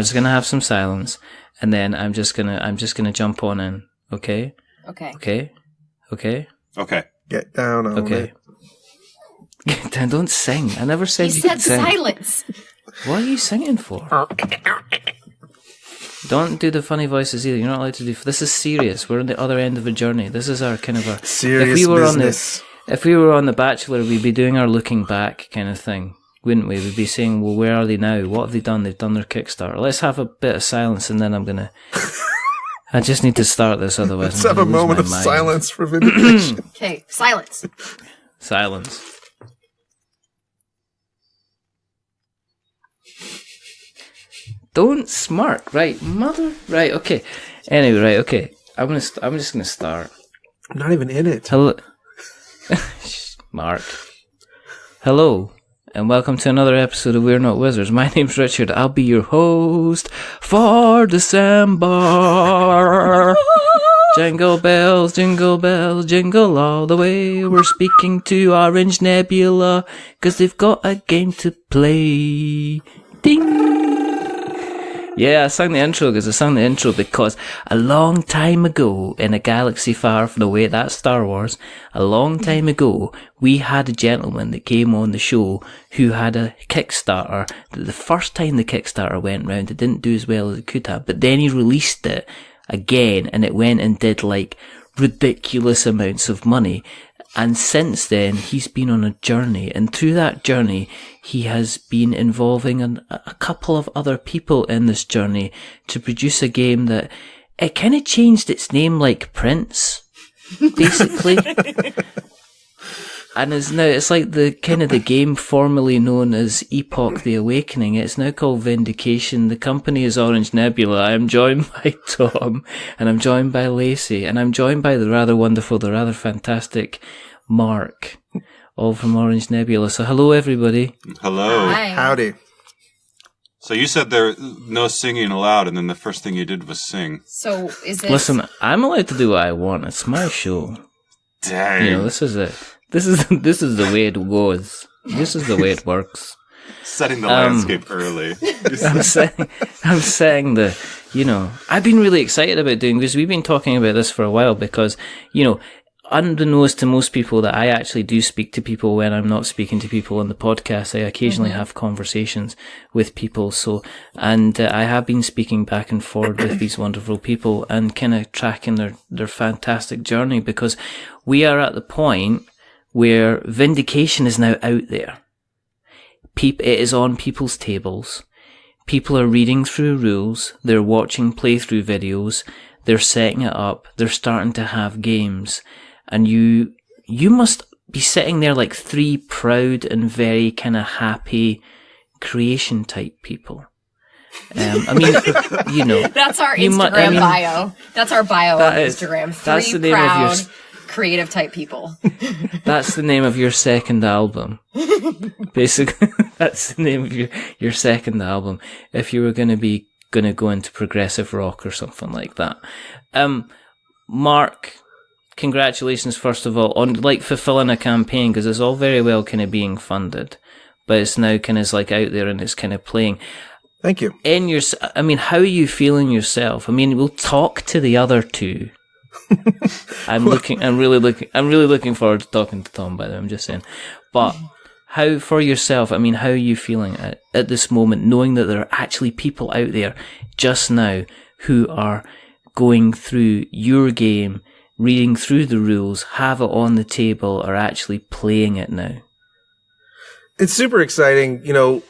just gonna have some silence, and then I'm just gonna jump on in. Okay. Okay. Get down on Okay. Get down. Don't sing. I never said He you said could sing. silence. What are you singing for? Don't do the funny voices either. You're not allowed to do. This is serious. We're on the other end of a journey. This is our kind of a serious business. If we were on The Bachelor, we'd be doing our looking back kind of thing, wouldn't we? We'd be saying, well, where are they now? What have they done? They've done their Kickstarter. Let's have a bit of silence, and then I'm going to... I just need to start this, otherwise Let's have a moment of silence for vindication. Okay, silence. Silence. Don't smirk, right, mother? Right, okay. Anyway, right, okay. I'm just going to start. I'm not even in it. Hello... Mark. Hello, and welcome to another episode of We're Not Wizards. My name's Richard. I'll be your host for December. Jingle bells, jingle all the way. We're speaking to Orange Nebula, 'cause they've got a game to play. Ding! Yeah, I sang the intro because a long time ago in a galaxy far from away, that's Star Wars, a long time ago, we had a gentleman that came on the show who had a Kickstarter that the first time the Kickstarter went round, it didn't do as well as it could have, but then he released it again and it went and did like ridiculous amounts of money. And since then, he's been on a journey, and through that journey, he has been involving a couple of other people in this journey to produce a game that it kind of changed its name like Prince, basically. And it's like the kind of the game formerly known as Epoch the Awakening. It's now called Vindication. The company is Orange Nebula. I'm joined by Tom, and I'm joined by Lacey, and I'm joined by the rather wonderful, the rather fantastic Mark, all from Orange Nebula. So hello, everybody. Hello. Hi. Howdy. So you said there no singing allowed, and then the first thing you did was sing. So is this... Listen, I'm allowed to do what I want. It's my show. Dang. You know, this is it. This is the way it goes. This is the way it works. Setting the landscape early. I'm saying that, you know, I've been really excited about doing this. We've been talking about this for a while because, you know, unbeknownst to most people that I actually do speak to people when I'm not speaking to people on the podcast. I occasionally have conversations with people. So, and I have been speaking back and forward with these wonderful people and kind of tracking their fantastic journey, because we are at the point where Vindication is now out there. It is on people's tables. People are reading through rules. They're watching playthrough videos. They're setting it up. They're starting to have games. And you must be sitting there like three proud and very kind of happy creation type people. I mean, you know. That's our Instagram bio. That's our bio on Instagram. That's the Three name proud, of your... creative type people. That's the name of your second album. Basically, that's the name of your second album. If you were going to go into progressive rock or something like that. Mark, congratulations first of all on like fulfilling a campaign, because it's all very well kind of being funded, but it's now kind of like out there and it's kind of playing. Thank you. I mean, how are you feeling yourself? I mean, we'll talk to the other two. I'm really looking forward to talking to Tom, by the way, I'm just saying. But how, for yourself, I mean, how are you feeling at this moment, knowing that there are actually people out there just now who are going through your game, reading through the rules, have it on the table, are actually playing it now? It's super exciting. You know,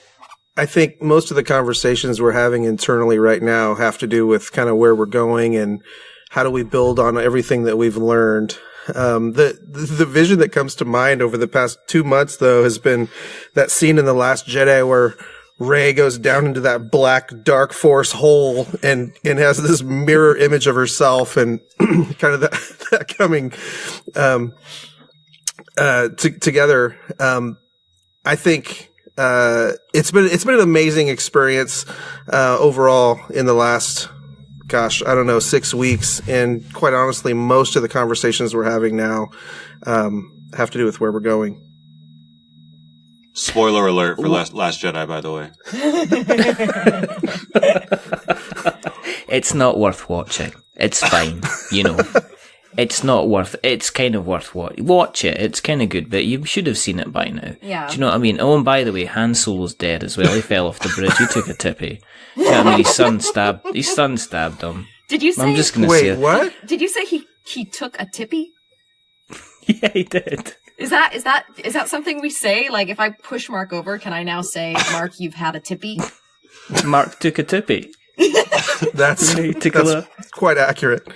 I think most of the conversations we're having internally right now have to do with kind of where we're going and how do we build on everything that we've learned. The vision that comes to mind over the past 2 months, though, has been that scene in The Last Jedi where Rey goes down into that black dark force hole and has this mirror image of herself, and kind of that coming together. I think it's been an amazing experience overall in the last, 6 weeks. And quite honestly, most of the conversations we're having now have to do with where we're going. Spoiler alert for Last Jedi, by the way. It's not worth watching. It's fine, It's not worth. It's kind of worth watch it. It's kind of good, but you should have seen it by now. Yeah. Do you know what I mean? Oh, and by the way, Han Solo's dead as well. He fell off the bridge. He took a tippy. Do you know what I mean? His son stabbed him. Did you say? I'm just gonna Wait, say what? Did you say he took a tippy? Yeah, he did. Is that something we say? Like, if I push Mark over, can I now say, Mark, you've had a tippy? Mark took a tippy. That's quite accurate.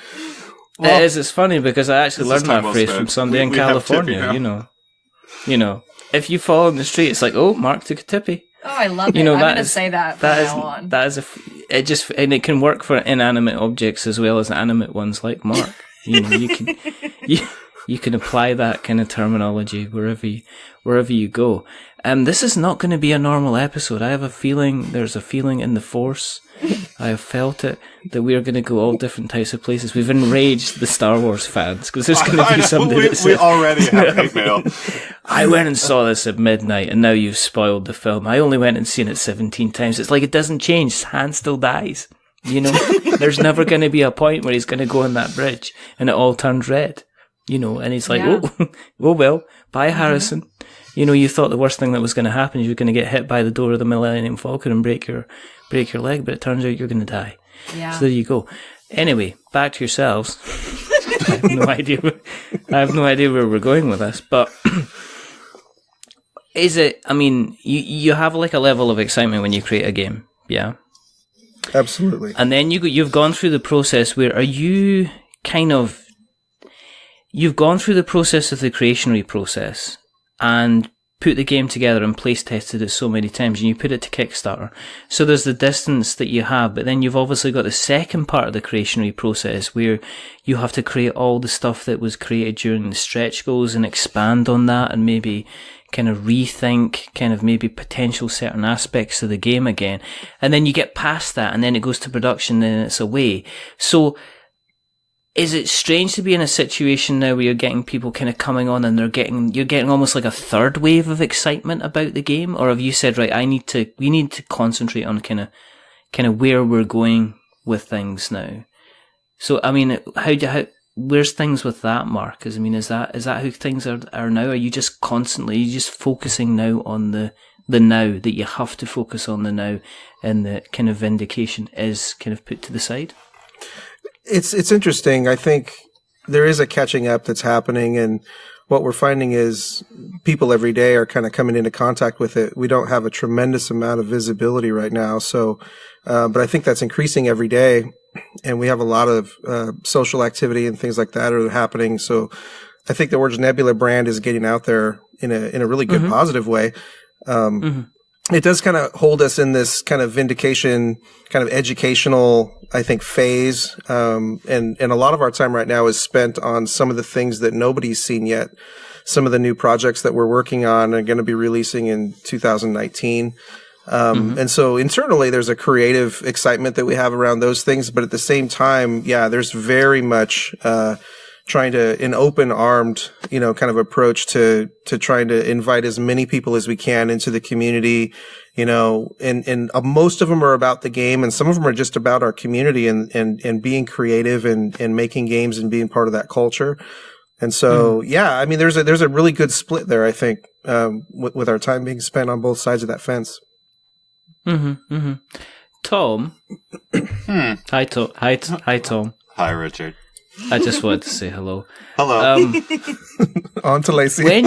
Well, it's funny because I actually learned that phrase from Sunday in we have California. tippy, If you fall in the street, it's like, oh, Mark took a tippy. Oh, I love it. I'm going to say that from now on. That is and it can work for inanimate objects as well as animate ones like Mark. You can apply that kind of terminology wherever you go. This is not going to be a normal episode. I have a feeling, there's a feeling in the force. I have felt it, that we are going to go all different types of places. We've enraged the Star Wars fans, because there's going to be somebody that says, we already have hate mail. I went and saw this at midnight, and now you've spoiled the film. I only went and seen it 17 times. It's like it doesn't change. Han still dies. There's never going to be a point where he's going to go on that bridge, and it all turns red. And he's like, oh well, bye, Harrison. You thought the worst thing that was going to happen is you were going to get hit by the door of the Millennium Falcon and break your leg, but it turns out you're going to die. Yeah. So there you go. Anyway, back to yourselves. I have no idea where we're going with this, but is it? I mean, you have like a level of excitement when you create a game, yeah. Absolutely. And then you've gone through the process where you've gone through the process of the creationary process and put the game together and place tested it so many times, and you put it to Kickstarter. So there's the distance that you have, but then you've obviously got the second part of the creationary process where you have to create all the stuff that was created during the stretch goals and expand on that and maybe kind of rethink kind of maybe potential certain aspects of the game again. And then you get past that and then it goes to production and it's away. So is it strange to be in a situation now where you're getting people kind of coming on and you're getting almost like a third wave of excitement about the game? Or have you said, right, we need to concentrate on kind of where we're going with things now? So, I mean, where's things with that, Mark? Is that how things are now? Are you just focusing now on the now, that you have to focus on the now, and the kind of vindication is kind of put to the side? It's interesting. I think there is a catching up that's happening, and what we're finding is people every day are kind of coming into contact with it. We don't have a tremendous amount of visibility right now, so but I think that's increasing every day, and we have a lot of social activity and things like that are happening. So I think the Origin Nebula brand is getting out there in a really good, positive way. It does kind of hold us in this kind of vindication, kind of educational, I think, phase. And a lot of our time right now is spent on some of the things that nobody's seen yet. Some of the new projects that we're working on are going to be releasing in 2019. And so internally there's a creative excitement that we have around those things. But at the same time, there's very much, trying to an open-armed, kind of approach to trying to invite as many people as we can into the community, and most of them are about the game, and some of them are just about our community and being creative and making games and being part of that culture. And so, I mean, there's a really good split there, I think, with our time being spent on both sides of that fence. Tom. Hi, Tom. Hi, Richard. I just wanted to say hello. Hello. On to Lacey. I'm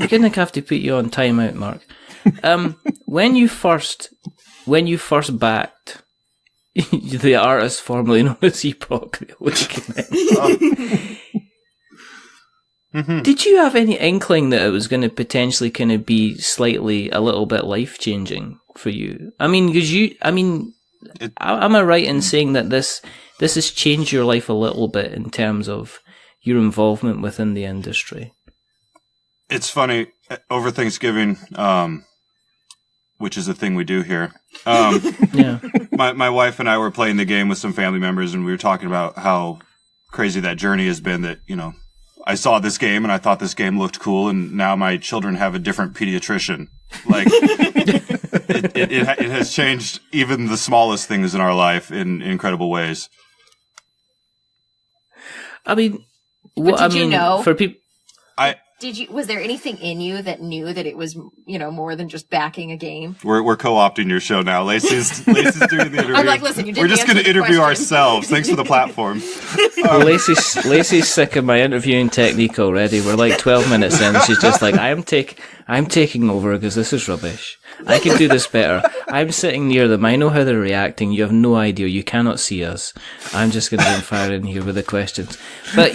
gonna have to put you on timeout, Mark. When you first backed the artist formerly known as Epoch the Awakening, did you have any inkling that it was going to potentially kind of be slightly a little bit life changing for you? I mean, am I right in saying that this has changed your life a little bit in terms of your involvement within the industry? It's funny, over Thanksgiving, which is a thing we do here. My wife and I were playing the game with some family members, and we were talking about how crazy that journey has been. That I saw this game and I thought this game looked cool, and now my children have a different pediatrician. Like, it has changed even the smallest things in our life in incredible ways. I mean, you know? For people, Was there anything in you that knew that it was, more than just backing a game? We're co-opting your show now. Lacey's doing the interview. I'm like, listen, we're just going to interview ourselves. Thanks for the platform. Lacey's sick of my interviewing technique already. We're like 12 minutes in. She's just like, I'm taking over because this is rubbish. I can do this better. I'm sitting near them. I know how they're reacting. You have no idea. You cannot see us. I'm just going to go fire in here with the questions. But,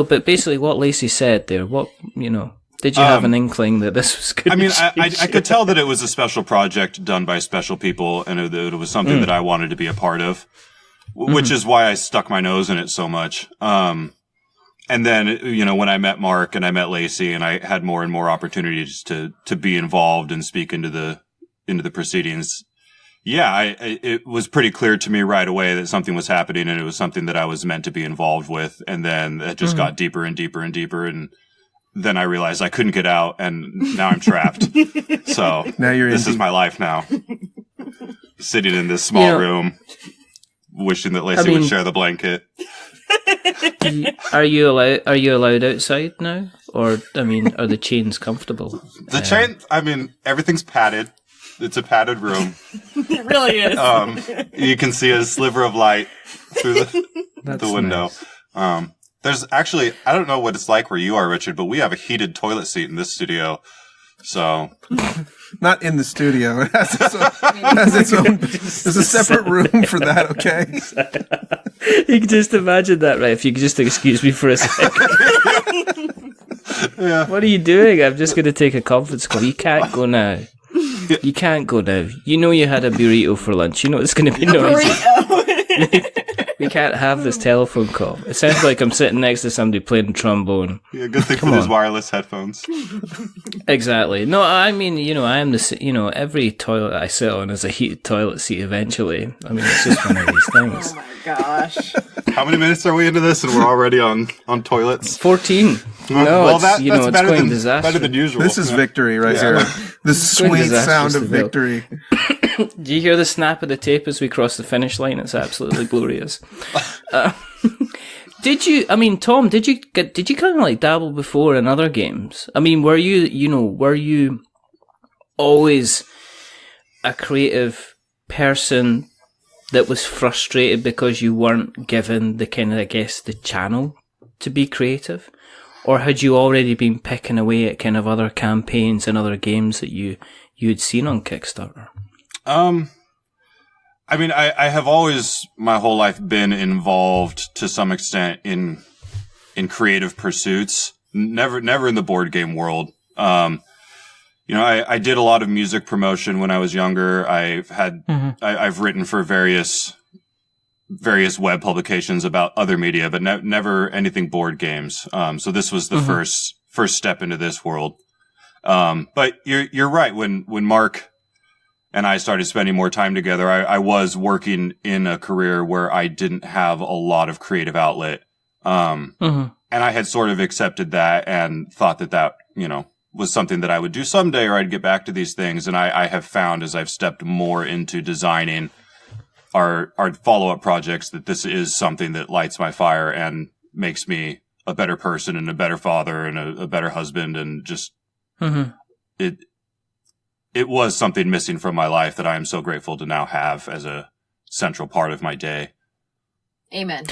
but basically what Lacey said there, did you have an inkling that this was good? I mean, I could tell that it was a special project done by special people, and it was something that I wanted to be a part of, which is why I stuck my nose in it so much. And then, when I met Mark and I met Lacey and I had more and more opportunities to be involved and speak into the proceedings. Yeah, it was pretty clear to me right away that something was happening, and it was something that I was meant to be involved with. And then it just got deeper and deeper and deeper. And then I realized I couldn't get out, and now I'm trapped. So now this is my life now. Sitting in this small room, wishing that Lacey would share the blanket. Are you allowed outside now? Or, are the chains comfortable? The chain, everything's padded. It's a padded room. It really is. You can see a sliver of light through the window. Nice. There's actually, I don't know what it's like where you are, Richard, but we have a heated toilet seat in this studio. So. Not in the studio. It has its own. There's a separate room for that, okay? You can just imagine that, right? If you could just excuse me for a second. Yeah. What are you doing? I'm just going to take a conference call. You can't go now. You can't go now. You had a burrito for lunch. It's going to be noisy. We can't have this telephone call. It sounds like I'm sitting next to somebody playing trombone. Yeah, good thing for those wireless headphones. Exactly. No, I am every toilet I sit on is a heated toilet seat eventually. It's just one of these things. Oh my gosh. How many minutes are we into this and we're already on toilets? 14. No, well, that's it's going disaster. Better than usual. This is victory right here. The sweet sound of victory. Do you hear the snap of the tape as we cross the finish line? It's absolutely glorious. Tom, did you kind of like dabble before in other games? Were you always a creative person that was frustrated because you weren't given the kind of, the channel to be creative? Or had you already been picking away at kind of other campaigns and other games that you'd seen on Kickstarter? I have always my whole life been involved to some extent in creative pursuits. Never in the board game world. I did a lot of music promotion when I was younger. I've written for various web publications about other media, but never anything board games. So this was the first step into this world. But you're right. When Mark and I started spending more time together, I was working in a career where I didn't have a lot of creative outlet. And I had sort of accepted that and thought that, was something that I would do someday, or I'd get back to these things. And I have found as I've stepped more into designing our follow-up projects that this is something that lights my fire and makes me a better person and a better father and a better husband. And just, it was something missing from my life that I am so grateful to now have as a central part of my day. Amen.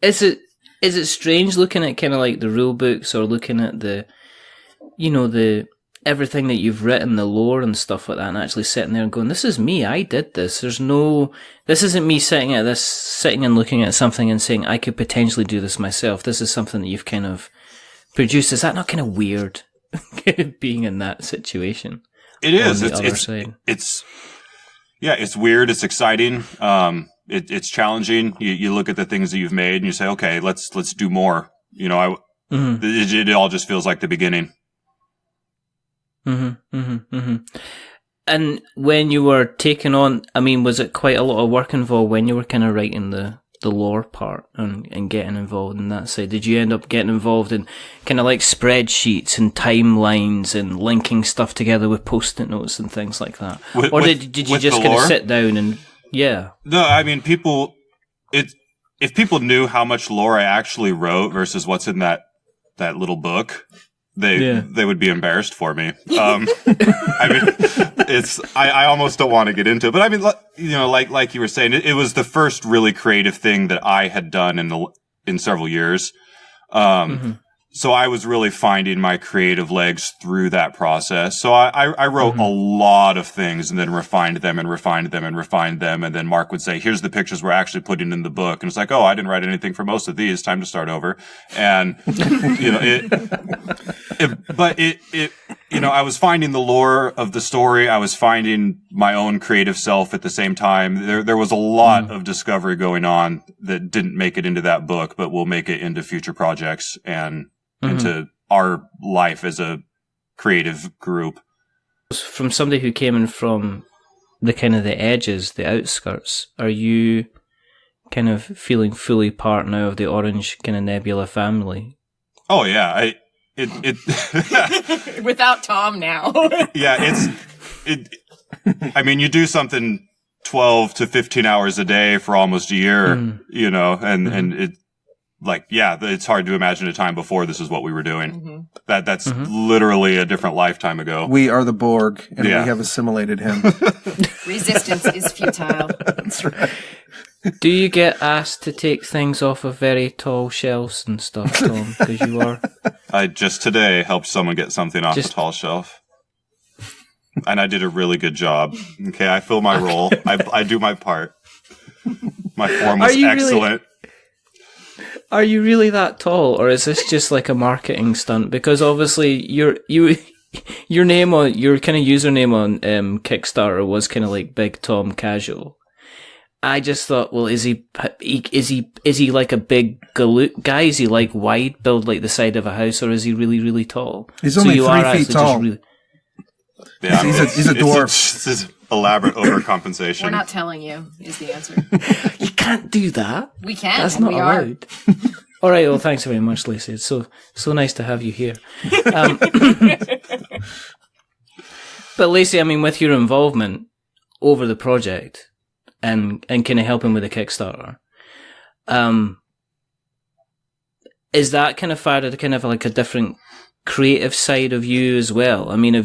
Is it strange looking at kind of like the rule books or looking at the everything that you've written, the lore and stuff like that, and actually sitting there and going, this is me, I did this. This isn't me sitting and looking at something and saying, I could potentially do this myself. This is something that you've kind of produced. Is that not kind of weird? Being in that situation? It is. It's weird. It's exciting. It's challenging. You look at the things that you've made and you say, okay, let's do more. It all just feels like the beginning. And when you were taking on, was it quite a lot of work involved when you were kind of writing the the lore part and getting involved in that side? Did you end up getting involved in kind of like spreadsheets and timelines and linking stuff together with post-it notes and things like that? Or did you just kind of sit down and, yeah? No, I mean, if people knew how much lore I actually wrote versus what's in that little book, they would be embarrassed for me. I mean, I almost don't want to get into it, but I mean, like you were saying, it was the first really creative thing that I had done in several years. So I was really finding my creative legs through that process. So I wrote a lot of things and then refined them and refined them and refined them. And then Mark would say, here's the pictures we're actually putting in the book. And it's like, oh, I didn't write anything for most of these. Time to start over. And, I was finding the lore of the story. I was finding my own creative self at the same time. There was a lot of discovery going on that didn't make it into that book, but will make it into future projects and into our life as a creative group. From somebody who came in from the kind of the edges, the outskirts, are you kind of feeling fully part now of the Orange kind of Nebula family? Oh yeah, without Tom now. Yeah, I mean, you do something 12 to 15 hours a day for almost a year, and it. It's hard to imagine a time before this is what we were doing. That's literally a different lifetime ago. We are the Borg, and we have assimilated him. Resistance is futile. That's right. Do you get asked to take things off of very tall shelves and stuff, Tom? Because you are. I just today helped someone get something off a tall shelf. And I did a really good job. Okay, I fill my role. I do my part. My form was excellent. Are you really that tall, or is this just like a marketing stunt? Because obviously your name on your kind of username on Kickstarter was kind of like Big Tom Casual. I just thought, well, is he like a big galoot guy? Is he like wide, build like the side of a house, or is he really, really tall? He's only 3 feet tall. Yeah, he's a dwarf. This is elaborate overcompensation. We're not telling you is the answer. You can't do that. We can. That's not allowed. All right. Well, thanks very much, Lacey. It's so nice to have you here. But Lacey, I mean, with your involvement over the project and kind of helping with the Kickstarter, is that kind of fired at kind of like a different creative side of you as well? I mean, are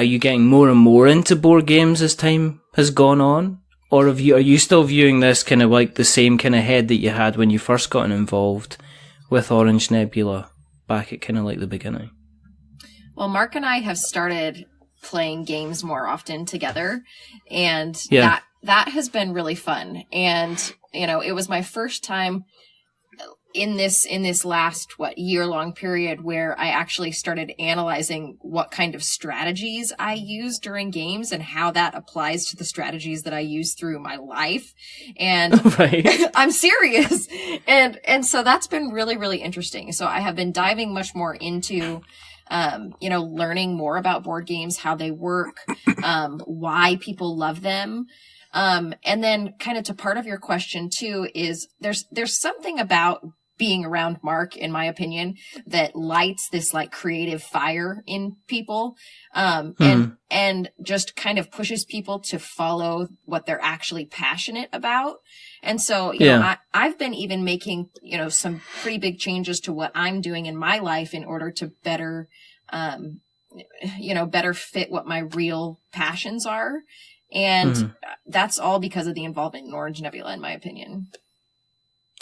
you getting more and more into board games as time has gone on? Or are you still viewing this kind of like the same kind of head that you had when you first got involved with Orange Nebula back at kind of like the beginning? Well, Mark and I have started playing games more often together, and that has been really fun. And, it was my first time in this last year-long period where I actually started analyzing what kind of strategies I use during games and how that applies to the strategies that I use through my life. And I'm serious. And so that's been really, really interesting. So I have been diving much more into learning more about board games, how they work, why people love them. And then kind of to part of your question too is there's something about being around Mark, in my opinion, that lights this like creative fire in people, and just kind of pushes people to follow what they're actually passionate about. And so, I've been even making, some pretty big changes to what I'm doing in my life in order to better, better fit what my real passions are. And that's all because of the involvement in Orange Nebula, in my opinion.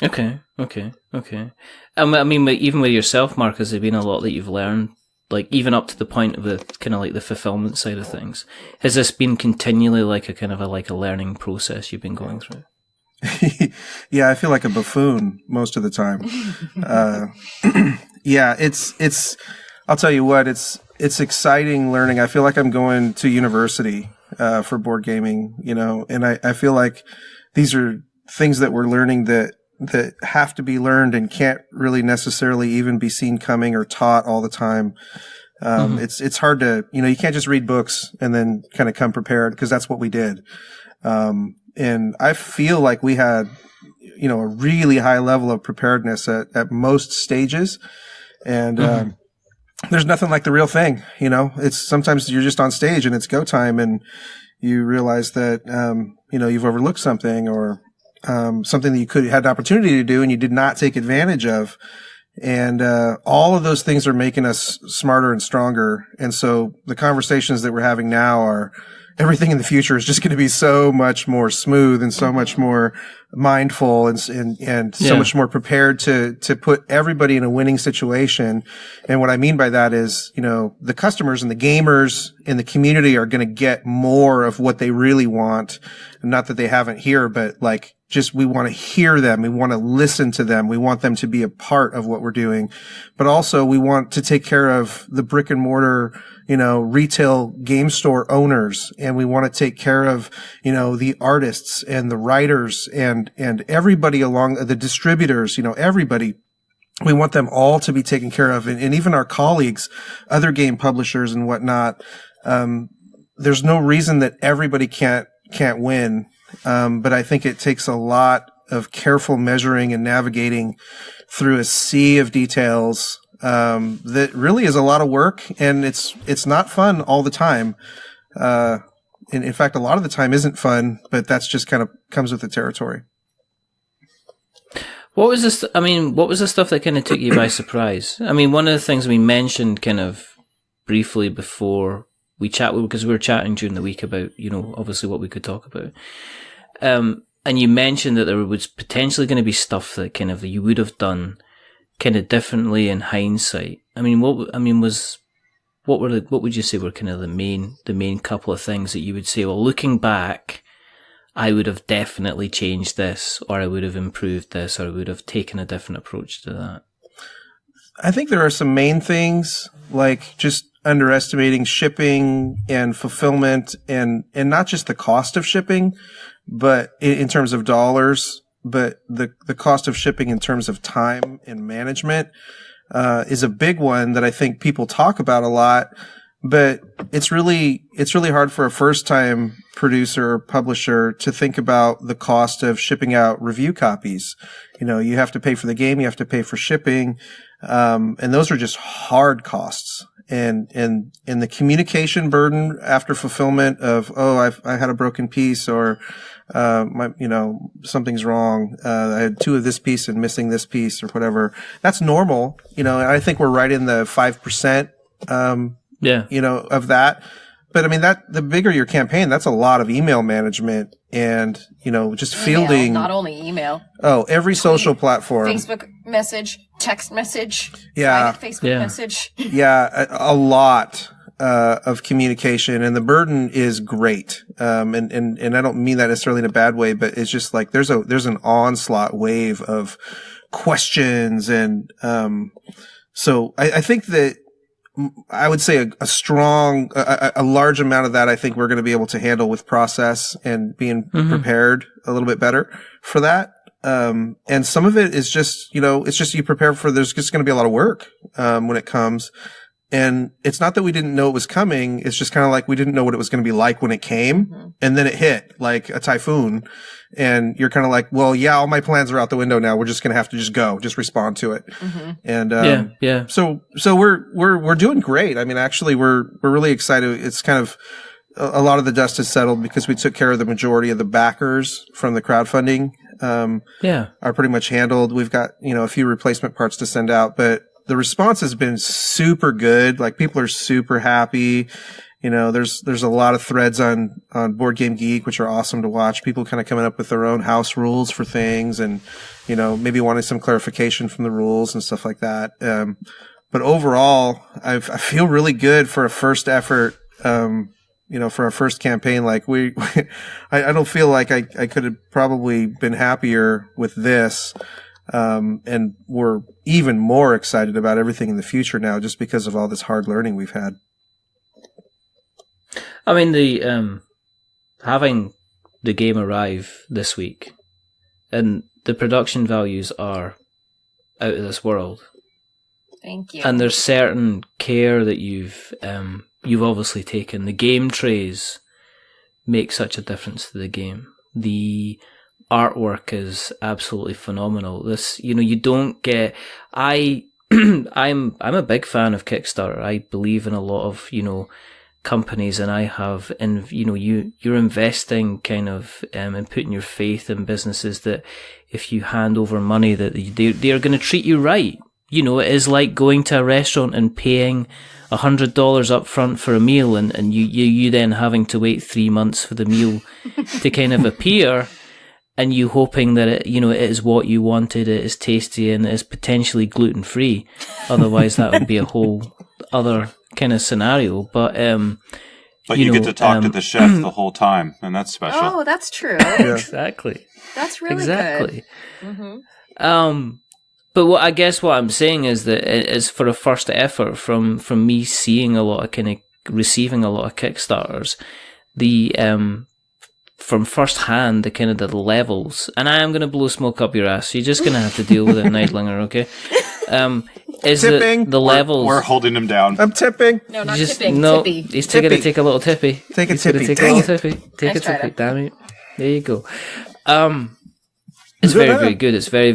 Okay. I mean, even with yourself, Mark, has there been a lot that you've learned, like even up to the point of the kind of like the fulfillment side of things? Has this been continually like a kind of a learning process you've been going through? Yeah, I feel like a buffoon most of the time. It's. I'll tell you what, it's exciting learning. I feel like I'm going to university for board gaming, and I feel like these are things that we're learning that have to be learned and can't really necessarily even be seen coming or taught all the time. It's hard to, you can't just read books and then kind of come prepared, because that's what we did. And I feel like we had, a really high level of preparedness at most stages. And, there's nothing like the real thing. It's sometimes you're just on stage and it's go time and you realize that, you've overlooked something or, something that you had the opportunity to do and you did not take advantage of. And, all of those things are making us smarter and stronger. And so the conversations that we're having now are everything in the future is just going to be so much more smooth and so much more mindful and so much more prepared to put everybody in a winning situation. And what I mean by that is, the customers and the gamers in the community are going to get more of what they really want. Not that they haven't here, but we want to hear them. We want to listen to them. We want them to be a part of what we're doing. But also we want to take care of the brick and mortar, retail game store owners. And we want to take care of, the artists and the writers and everybody along the distributors, everybody. We want them all to be taken care of. And even our colleagues, other game publishers and whatnot. There's no reason that everybody can't win. But I think it takes a lot of careful measuring and navigating through a sea of details, that really is a lot of work and it's not fun all the time. In fact, a lot of the time isn't fun, but that's just kind of comes with the territory. What was this? What was the stuff that kind of took you by surprise? One of the things we mentioned kind of briefly before we chat, because we were chatting during the week about, obviously what we could talk about. And you mentioned that there was potentially going to be stuff that kind of you would have done kind of differently in hindsight. What would you say were kind of the main couple of things that you would say, well, looking back, I would have definitely changed this, or I would have improved this, or I would have taken a different approach to that? I think there are some main things, like just underestimating shipping and fulfillment and not just the cost of shipping, but in terms of dollars, but the cost of shipping in terms of time and management, is a big one that I think people talk about a lot, but it's really hard for a first time producer or publisher to think about the cost of shipping out review copies. You have to pay for the game, you have to pay for shipping, and those are just hard costs. And the communication burden after fulfillment of, I had a broken piece or, something's wrong. I had 2 of this piece and missing this piece or whatever. That's normal, and I think we're right in the 5%, of that. But the bigger your campaign, that's a lot of email management and, just fielding. Not only email. Oh, every social platform. Facebook message, text message. Yeah. Private Facebook message. Yeah. A lot, of communication, and the burden is great. And I don't mean that necessarily in a bad way, but it's just like there's an onslaught wave of questions. And, so I think that, I would say a large amount of that I think we're going to be able to handle with process and being prepared a little bit better for that. And some of it is just, it's just you prepare for, there's just going to be a lot of work, when it comes. And it's not that we didn't know it was coming. It's just kind of like we didn't know what it was going to be like when it came. Mm-hmm. And then it hit like a typhoon. And you're kind of like, well, yeah, all my plans are out the window now. We're just going to have to just respond to it. Mm-hmm. And, So we're doing great. Actually, we're really excited. It's kind of a lot of the dust has settled because we took care of the majority of the backers from the crowdfunding. Are pretty much handled. We've got, a few replacement parts to send out, but the response has been super good. Like people are super happy. There's a lot of threads on Board Game Geek, which are awesome to watch. People kind of coming up with their own house rules for things and, maybe wanting some clarification from the rules and stuff like that. But overall, I feel really good for a first effort, for our first campaign. Like I don't feel like I could have probably been happier with this. And we're even more excited about everything in the future now just because of all this hard learning we've had. The having the game arrive this week and the production values are out of this world. Thank you. And there's certain care that you've obviously taken. The game trays make such a difference to the game. The artwork is absolutely phenomenal. This, you don't get. I'm a big fan of Kickstarter. I believe in a lot of companies, and I have, and you're investing kind of and putting your faith in businesses that if you hand over money that they are going to treat you right. It is like going to a restaurant and paying $100 up front for a meal, and you then having to wait 3 months for the meal to kind of appear, and you hoping that it is what you wanted, it is tasty, and it is potentially gluten free. Otherwise, that would be a whole other kind of scenario. But you get to talk to the chef the whole time, and that's special. Oh, that's true. Exactly. That's really exactly. good. Mm-hmm. But what I'm saying is that it is for a first effort from me seeing a lot of receiving a lot of Kickstarters, from first hand, the levels, and I am going to blow smoke up your ass, so you're just going to have to deal with it, Nightlinger, okay? Is tipping. The levels... We're holding him down. I'm tipping. No, not tipping, no, tippy. He's going to take a little tippy. Take a tippy. Take Dang a it. little tippy. Take Nice a tippy, try. damn it. There you go. It's very, very good. It's very,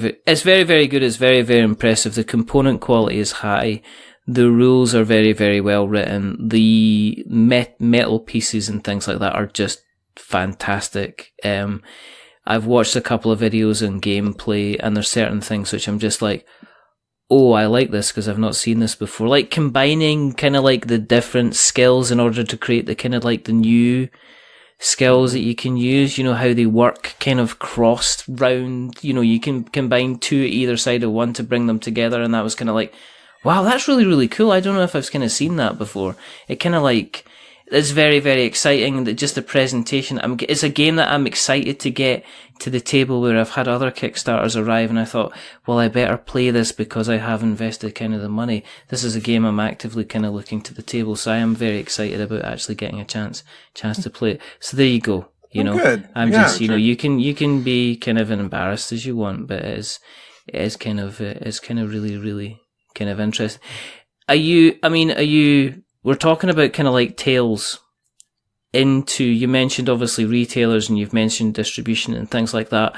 very good. It's very, very impressive. The component quality is high. The rules are very, very well written. The metal pieces and things like that are just fantastic. I've watched a couple of videos and gameplay, and there's certain things which I'm just like, oh, I like this because I've not seen this before. Like combining kind of like the different skills in order to create the kind of like the new skills that you can use, how they work kind of crossed round, you can combine two at either side of one to bring them together, and that was kind of like, wow, that's really, really cool. I don't know if I've kind of seen that before. It kind of like, it's very, very exciting. Just the presentation. It's a game that I'm excited to get to the table, where I've had other Kickstarters arrive and I thought, well, I better play this because I have invested kind of the money. This is a game I'm actively kind of looking to the table. So I am very excited about actually getting a chance to play it. So there you go. Good. I'm Yeah, just, sure. you can be kind of embarrassed as you want, but it is kind of really, really kind of interesting. We're talking about kind of like Tales you mentioned obviously retailers, and you've mentioned distribution and things like that.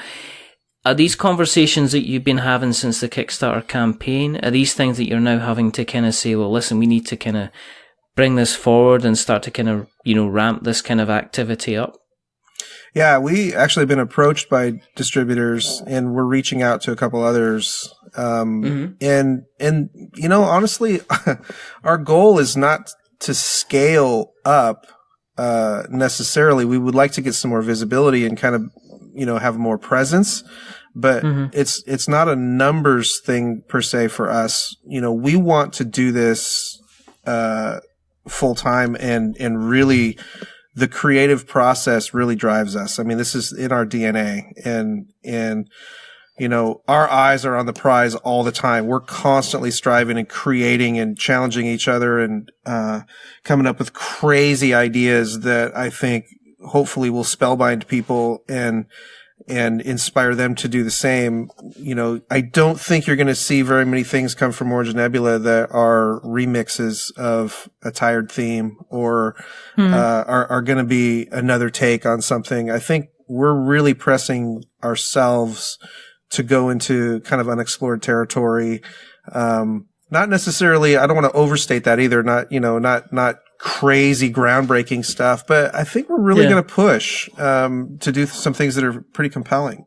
Are these conversations that you've been having since the Kickstarter campaign? Are these things that you're now having to kind of say, well, listen, we need to kind of bring this forward and start to kind of, ramp this kind of activity up? Yeah, we actually been approached by distributors, and we're reaching out to a couple others. And honestly, our goal is not to scale up necessarily. We would like to get some more visibility and kind of, have more presence, but it's not a numbers thing per se for us. We want to do this full time, and really the creative process really drives us. I mean, this is in our DNA, and our eyes are on the prize all the time. We're constantly striving and creating and challenging each other, and coming up with crazy ideas that I think hopefully will spellbind people and inspire them to do the same. I don't think you're going to see very many things come from Orange Nebula that are remixes of a tired theme or are going to be another take on something. I think we're really pressing ourselves to go into kind of unexplored territory. Not necessarily, I don't want to overstate that either. Not crazy groundbreaking stuff, but I think we're really going to push, to do some things that are pretty compelling.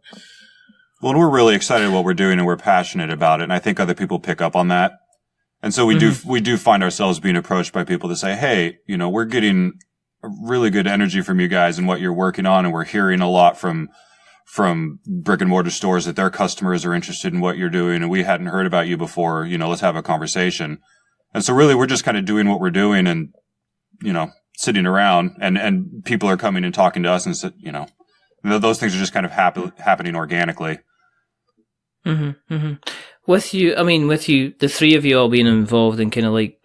Well, and we're really excited what we're doing, and we're passionate about it. And I think other people pick up on that. And so we do find ourselves being approached by people to say, hey, we're getting really good energy from you guys and what you're working on. And we're hearing a lot from brick and mortar stores that their customers are interested in what you're doing, and we hadn't heard about you before. Let's have a conversation. And so really we're just kind of doing what we're doing and, sitting around, and people are coming and talking to us, and those things are just kind of happening organically. With you, the three of you all being involved in kind of like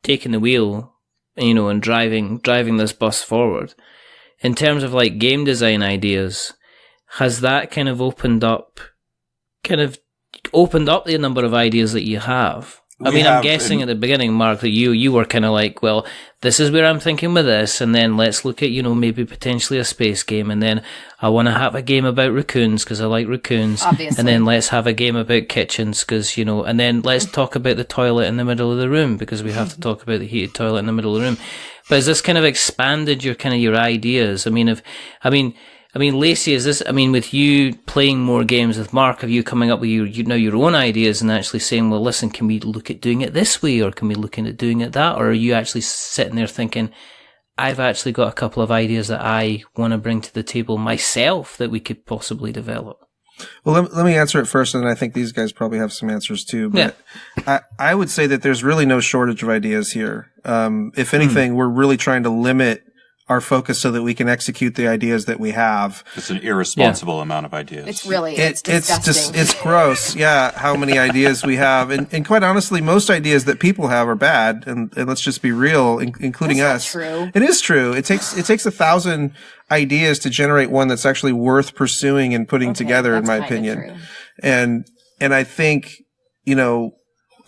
taking the wheel, and driving this bus forward, in terms of like game design ideas, has that kind of opened up the number of ideas that you have? I'm guessing at the beginning, Mark, that you were kind of like, well, this is where I'm thinking with this, and then let's look at, maybe potentially a space game, and then I want to have a game about raccoons because I like raccoons, obviously. And then let's have a game about kitchens because, and then let's talk about the toilet in the middle of the room because we have to talk about the heated toilet in the middle of the room. But has this kind of expanded your ideas? Lacey, is this? With you playing more games with Mark, have you coming up with your own ideas and actually saying, well, listen, can we look at doing it this way, or can we look at doing it that, or are you actually sitting there thinking, I've actually got a couple of ideas that I want to bring to the table myself that we could possibly develop? Well, let me answer it first, and I think these guys probably have some answers too. But yeah. I would say that there's really no shortage of ideas here. If anything, we're really trying to limit our focus so that we can execute the ideas that we have. It's an irresponsible amount of ideas. It's really, it's disgusting. It's gross. Yeah. How many ideas we have. And quite honestly, most ideas that people have are bad. And let's just be real, including us. True. It is true. It takes 1,000 ideas to generate one that's actually worth pursuing and putting together, in my opinion. And I think, a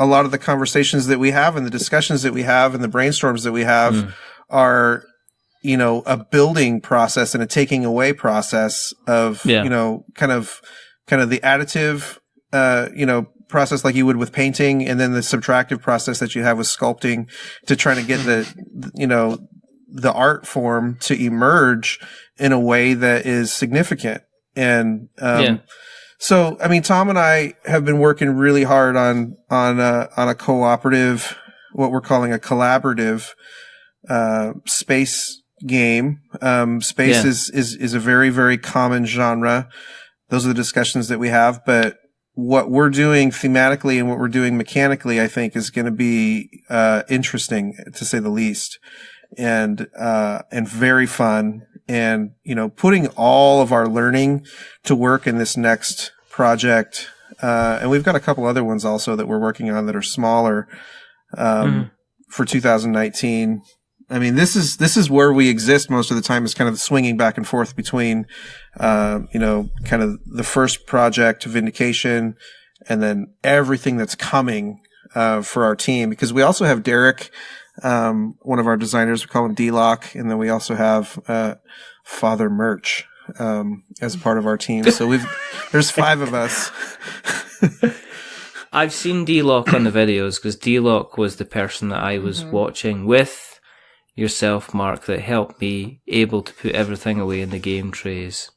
lot of the conversations that we have and the discussions that we have and the brainstorms that we have are, a building process and a taking away process of, kind of the additive, process like you would with painting, and then the subtractive process that you have with sculpting to trying to get the art form to emerge in a way that is significant. And, so, Tom and I have been working really hard on a cooperative, what we're calling a collaborative, space game. Space is a very, very common genre. Those are the discussions that we have, but what we're doing thematically and what we're doing mechanically, I think, is going to be, interesting to say the least, and very fun. And, putting all of our learning to work in this next project. And we've got a couple other ones also that we're working on that are smaller, for 2019. This is where we exist most of the time, is kind of swinging back and forth between, kind of the first project, Vindication, and then everything that's coming, for our team. Because we also have Derek, one of our designers, we call him D-Lock, and then we also have, Father Merch, as part of our team. So there's 5 of us. I've seen D-Lock on the videos, because D-Lock was the person that I was watching with yourself, Mark, that helped me able to put everything away in the game trays.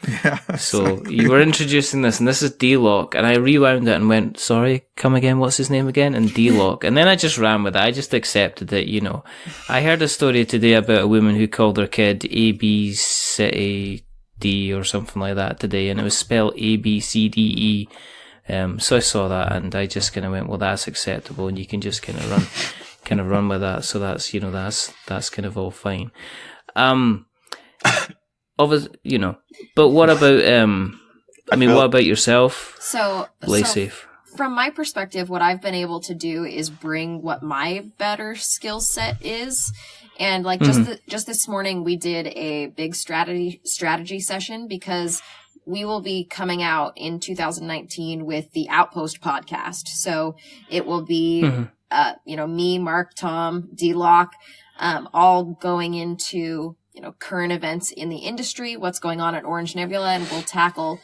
Yeah. So you were introducing this, and this is D-Lock, and I rewound it and went, sorry, come again, what's his name again? And D-Lock. And then I just ran with it. I just accepted it, I heard a story today about a woman who called her kid ABCD or something like that today, and it was spelled ABCDE. So I saw that, and I just kind of went, well, that's acceptable, and you can just kind of run with that. So that's, that's kind of all fine. But what about, what about yourself? So, Lacey? From my perspective, what I've been able to do is bring what my better skill set is. And just this morning, we did a big strategy session, because we will be coming out in 2019 with the Outpost podcast. So it will be, me, Mark, Tom, D-Lock, all going into, current events in the industry, what's going on at Orange Nebula, and we'll tackle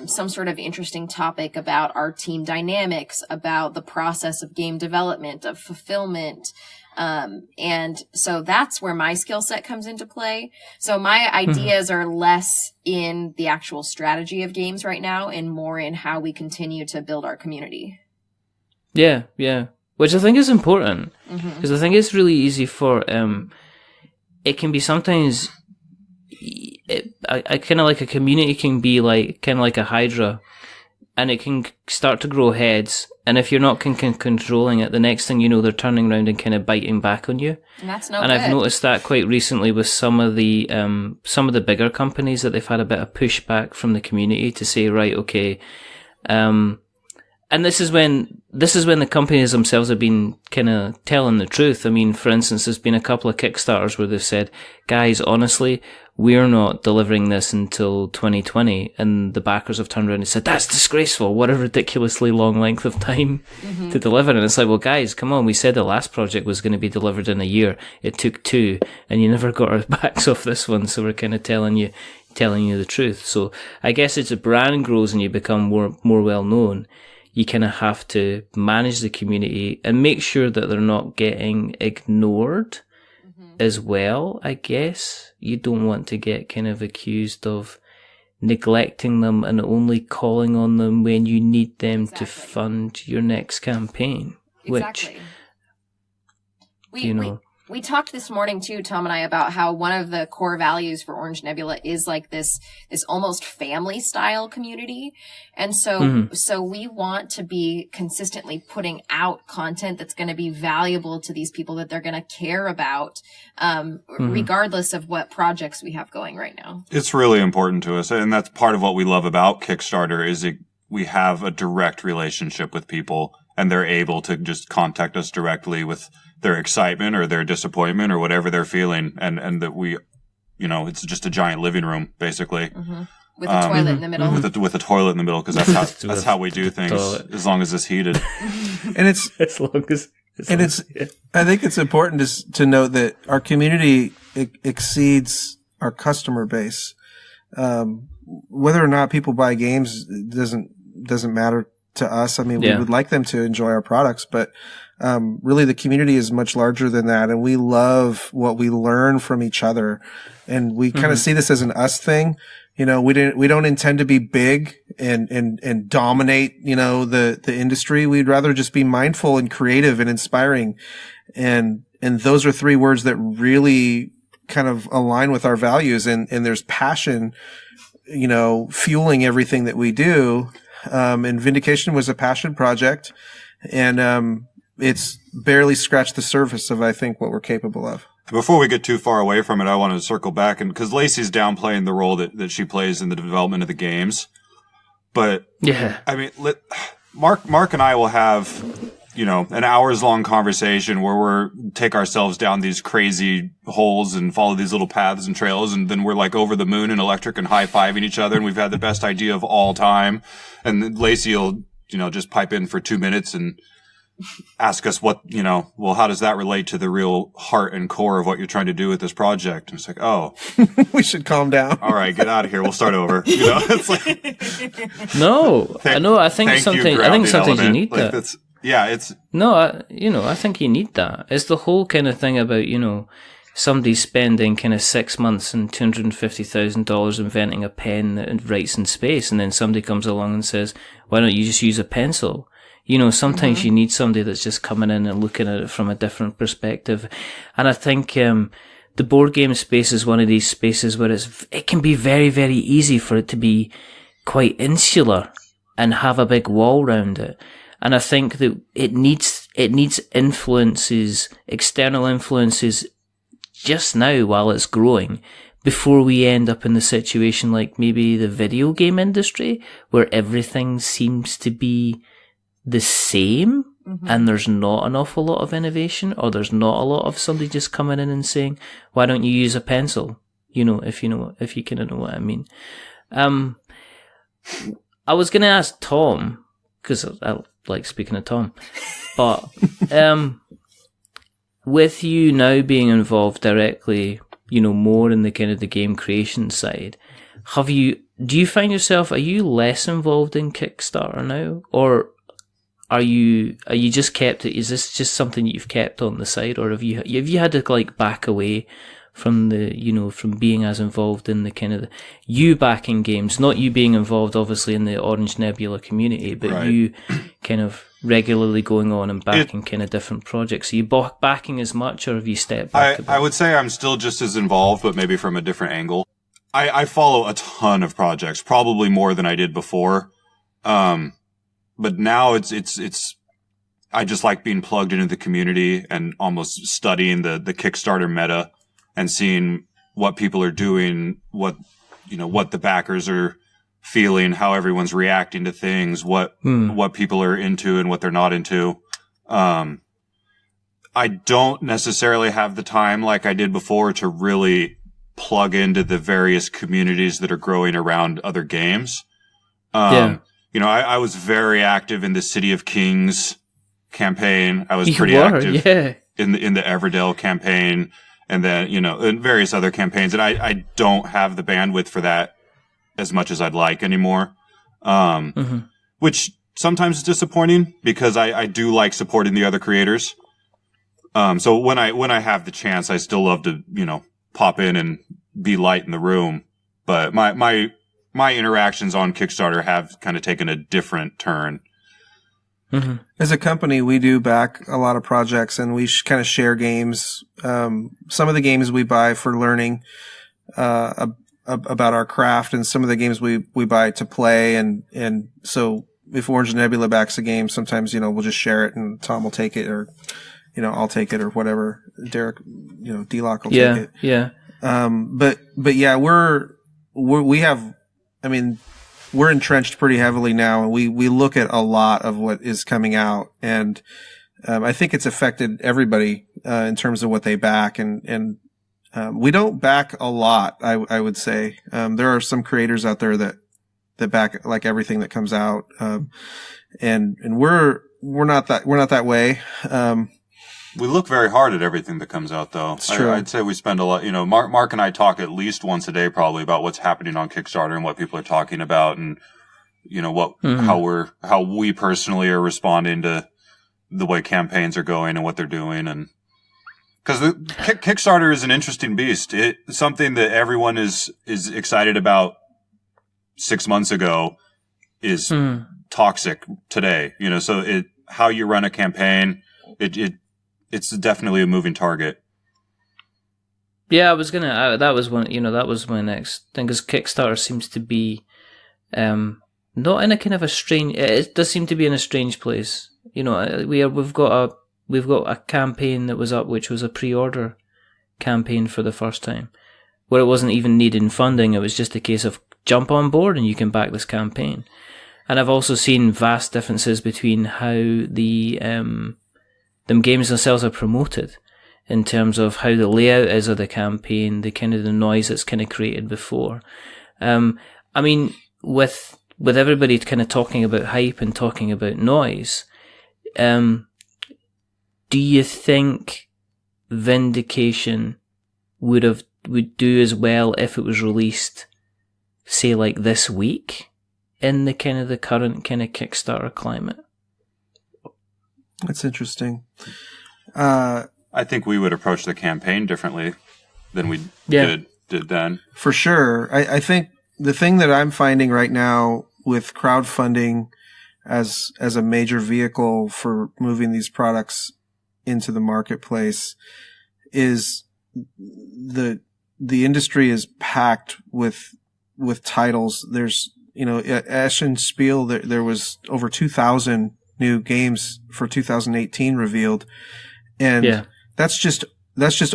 some sort of interesting topic about our team dynamics, about the process of game development, of fulfillment. And so that's where my skill set comes into play. So my ideas are less in the actual strategy of games right now, and more in how we continue to build our community. Yeah. Which I think is important, because I think it's really easy for, it can be sometimes, I kind of like a community can be kind of like a hydra, and it can start to grow heads. And if you're not controlling it, the next thing you know, they're turning around and kind of biting back on you. And that's no good. And I've noticed that quite recently with some of the bigger companies, that they've had a bit of pushback from the community to say, right, okay, And this is when the companies themselves have been kind of telling the truth. I mean, for instance, there's been a couple of Kickstarters where they've said, guys, honestly, we're not delivering this until 2020. And the backers have turned around and said, that's disgraceful. What a ridiculously long length of time to deliver. And it's like, well, guys, come on. We said the last project was going to be delivered in a year. It took 2 and you never got our backs off this one. So we're kind of telling you the truth. So I guess as a brand grows and you become more well known, you kind of have to manage the community and make sure that they're not getting ignored as well, I guess. You don't want to get kind of accused of neglecting them and only calling on them when you need them to fund your next campaign. Exactly. Which, We talked this morning too, Tom and I, about how one of the core values for Orange Nebula is like this almost family style community. And so we want to be consistently putting out content that's going to be valuable to these people, that they're going to care about, regardless of what projects we have going right now. It's really important to us. And that's part of what we love about Kickstarter is we have a direct relationship with people and they're able to just contact us directly with their excitement or their disappointment or whatever they're feeling. And that we, it's just a giant living room, basically. With a toilet in the middle. With a toilet in the middle, because that's how we do things, as long as it's heated. And it's, I think it's important to note that our community exceeds our customer base. Whether or not people buy games doesn't matter to us. I mean, we would like them to enjoy our products, but really the community is much larger than that. And we love what we learn from each other. And we kind of see this as an us thing. We don't intend to be big and dominate, the industry. We'd rather just be mindful and creative and inspiring. And those are 3 words that really kind of align with our values. And there's passion, fueling everything that we do. And Vindication was a passion project, and it's barely scratched the surface of, I think, what we're capable of. Before we get too far away from it, I want to circle back, and because Lacey's downplaying the role that she plays in the development of the games, but I mean, Mark and I will have an hours-long conversation where take ourselves down these crazy holes and follow these little paths and trails, and then we're like over the moon and electric and high-fiving each other, and we've had the best idea of all time. And then Lacey will, just pipe in for 2 minutes and ask us how does that relate to the real heart and core of what you're trying to do with this project? And it's like, oh. We should calm down. All right, get out of here. We'll start over. It's like. No, I think sometimes you need that. I think you need that. It's the whole kind of thing about, somebody spending kind of 6 months and $250,000 inventing a pen that writes in space, and then somebody comes along and says, why don't you just use a pencil? Sometimes you need somebody that's just coming in and looking at it from a different perspective. And I think, the board game space is one of these spaces where it can be very, very easy for it to be quite insular and have a big wall round it. And I think that it needs influences, external influences just now while it's growing, before we end up in the situation like maybe the video game industry, where everything seems to be the same and there's not an awful lot of innovation, or there's not a lot of somebody just coming in and saying, why don't you use a pencil? If you kind of know what I mean. I was going to ask Tom, because I like speaking to Tom, but with you now being involved directly, more in the kind of the game creation side, do you find yourself, are you less involved in Kickstarter now, or are you just kept it? Is this just something that you've kept on the side, or have you had to like back away from from being as involved in the kind of you backing games, not you being involved obviously in the Orange Nebula community, but you kind of regularly going on and backing kind of different projects? Are you backing as much, or have you stepped back? I would say I'm still just as involved, but maybe from a different angle. I follow a ton of projects, probably more than I did before. But now it's I just like being plugged into the community and almost studying the Kickstarter meta and seeing what people are doing, what the backers are feeling, how everyone's reacting to things, what people are into and what they're not into. I don't necessarily have the time like I did before to really plug into the various communities that are growing around other games. You know, I was very active in the City of Kings campaign. I was pretty active in the Everdell campaign, and then, you know, in various other campaigns. And I don't have the bandwidth for that as much as I'd like anymore. Which sometimes is disappointing because I do like supporting the other creators. So when I have the chance, I still love to, you know, pop in and be light in the room. But my interactions on Kickstarter have kind of taken a different turn. As a company, we do back a lot of projects, and we kind of share games. Some of the games we buy for learning about our craft, and some of the games we buy to play. And so if Orange Nebula backs a game, sometimes, you know, we'll just share it, and Tom will take it, or, you know, I'll take it, or whatever. Derek, you know, D-Lock will take it. Yeah. But yeah, we have, I mean, we're entrenched pretty heavily now, and we look at a lot of what is coming out, and I think it's affected everybody in terms of what they back, and we don't back a lot, I would say. There are some creators out there that back like everything that comes out, and we're not that way. We look very hard at everything that comes out, though. It's true. I'd say we spend a lot, you know, Mark and I talk at least once a day probably about what's happening on Kickstarter and what people are talking about, and, you know, how we personally are responding to the way campaigns are going and what they're doing. And because the Kickstarter is an interesting beast. It's something that everyone is excited about 6 months ago is toxic today, you know, so how you run a campaign, it's definitely a moving target. Yeah, I was gonna. That was my next thing, because Kickstarter seems to be, not in a kind of a strange. It does seem to be in a strange place. You know, we've got a campaign that was up, which was a pre-order campaign for the first time, where it wasn't even needing funding. It was just a case of jump on board and you can back this campaign. And I've also seen vast differences between how them games themselves are promoted, in terms of how the layout is of the campaign, the kind of the noise that's kind of created before. I mean, with everybody kind of talking about hype and talking about noise, do you think Vindication would do as well if it was released, say, like this week, in the kind of the current kind of Kickstarter climate? That's interesting. I think we would approach the campaign differently than we did then. For sure. I think the thing that I'm finding right now with crowdfunding as a major vehicle for moving these products into the marketplace is the industry is packed with titles. There's, you know, at Essen Spiel, there was over 2,000 new games for 2018 revealed. And that's just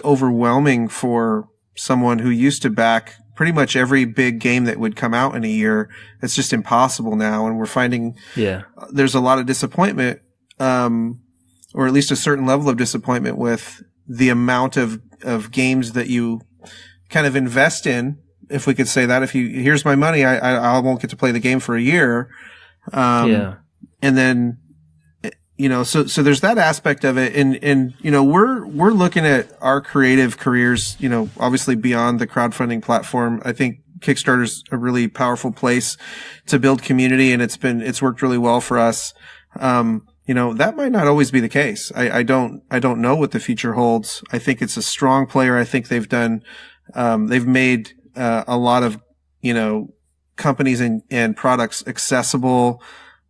overwhelming for someone who used to back pretty much every big game that would come out in a year. It's just impossible now. And we're finding there's a lot of disappointment, or at least a certain level of disappointment with the amount of games that you kind of invest in, if we could say that. Here's my money, I won't get to play the game for a year. And then, you know, so there's that aspect of it. And, you know, we're looking at our creative careers, you know, obviously beyond the crowdfunding platform. I think Kickstarter's a really powerful place to build community, and it's worked really well for us. You know, that might not always be the case. I don't know what the future holds. I think it's a strong player. I think they've made a lot of, you know, companies and products accessible.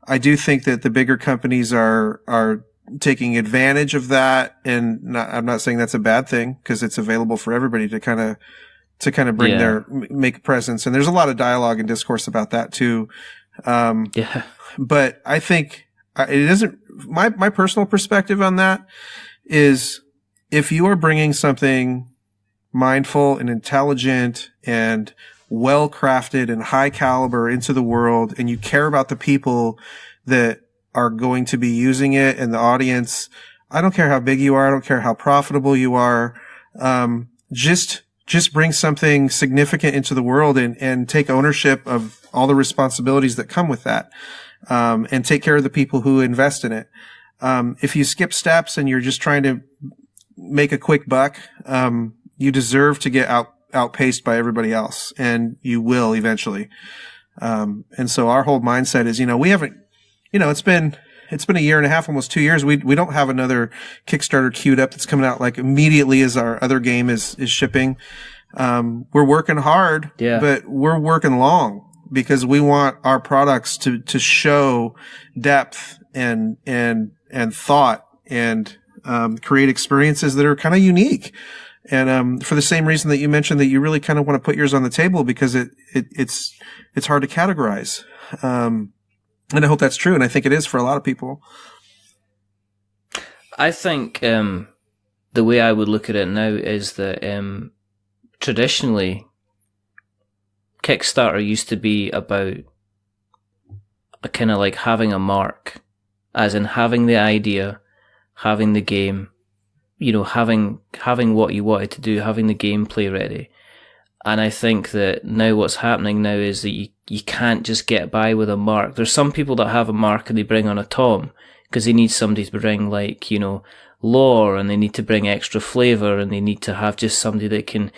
I do think that the bigger companies are taking advantage of that, and I'm not saying that's a bad thing, because it's available for everybody to kind of bring make a presence. And there's a lot of dialogue and discourse about that too. But I think it isn't my personal perspective on that is, if you are bringing something mindful and intelligent and well crafted and high caliber into the world, and you care about the people that are going to be using it and the audience, I don't care how big you are. I don't care how profitable you are. Just bring something significant into the world and take ownership of all the responsibilities that come with that. And take care of the people who invest in it. If you skip steps and you're just trying to make a quick buck, you deserve to get outpaced by everybody else, and you will eventually. And so our whole mindset is, we haven't, it's been a year and a half, almost 2 years. We don't have another Kickstarter queued up that's coming out like immediately as our other game is shipping. We're working hard, but we're working long because we want our products to show depth and thought and, create experiences that are kind of unique. And, for the same reason that you mentioned that you really kind of want to put yours on the table because it's hard to categorize. And I hope that's true, and I think it is for a lot of people. I think the way I would look at it now is that traditionally, Kickstarter used to be about a kind of like having a mark, as in having the idea, having the game, having what you wanted to do, having the gameplay ready. And I think that now what's happening now is that you can't just get by with a mark. There's some people that have a mark and they bring on a Tom because they need somebody to bring lore, and they need to bring extra flavor, and they need to have just somebody that can,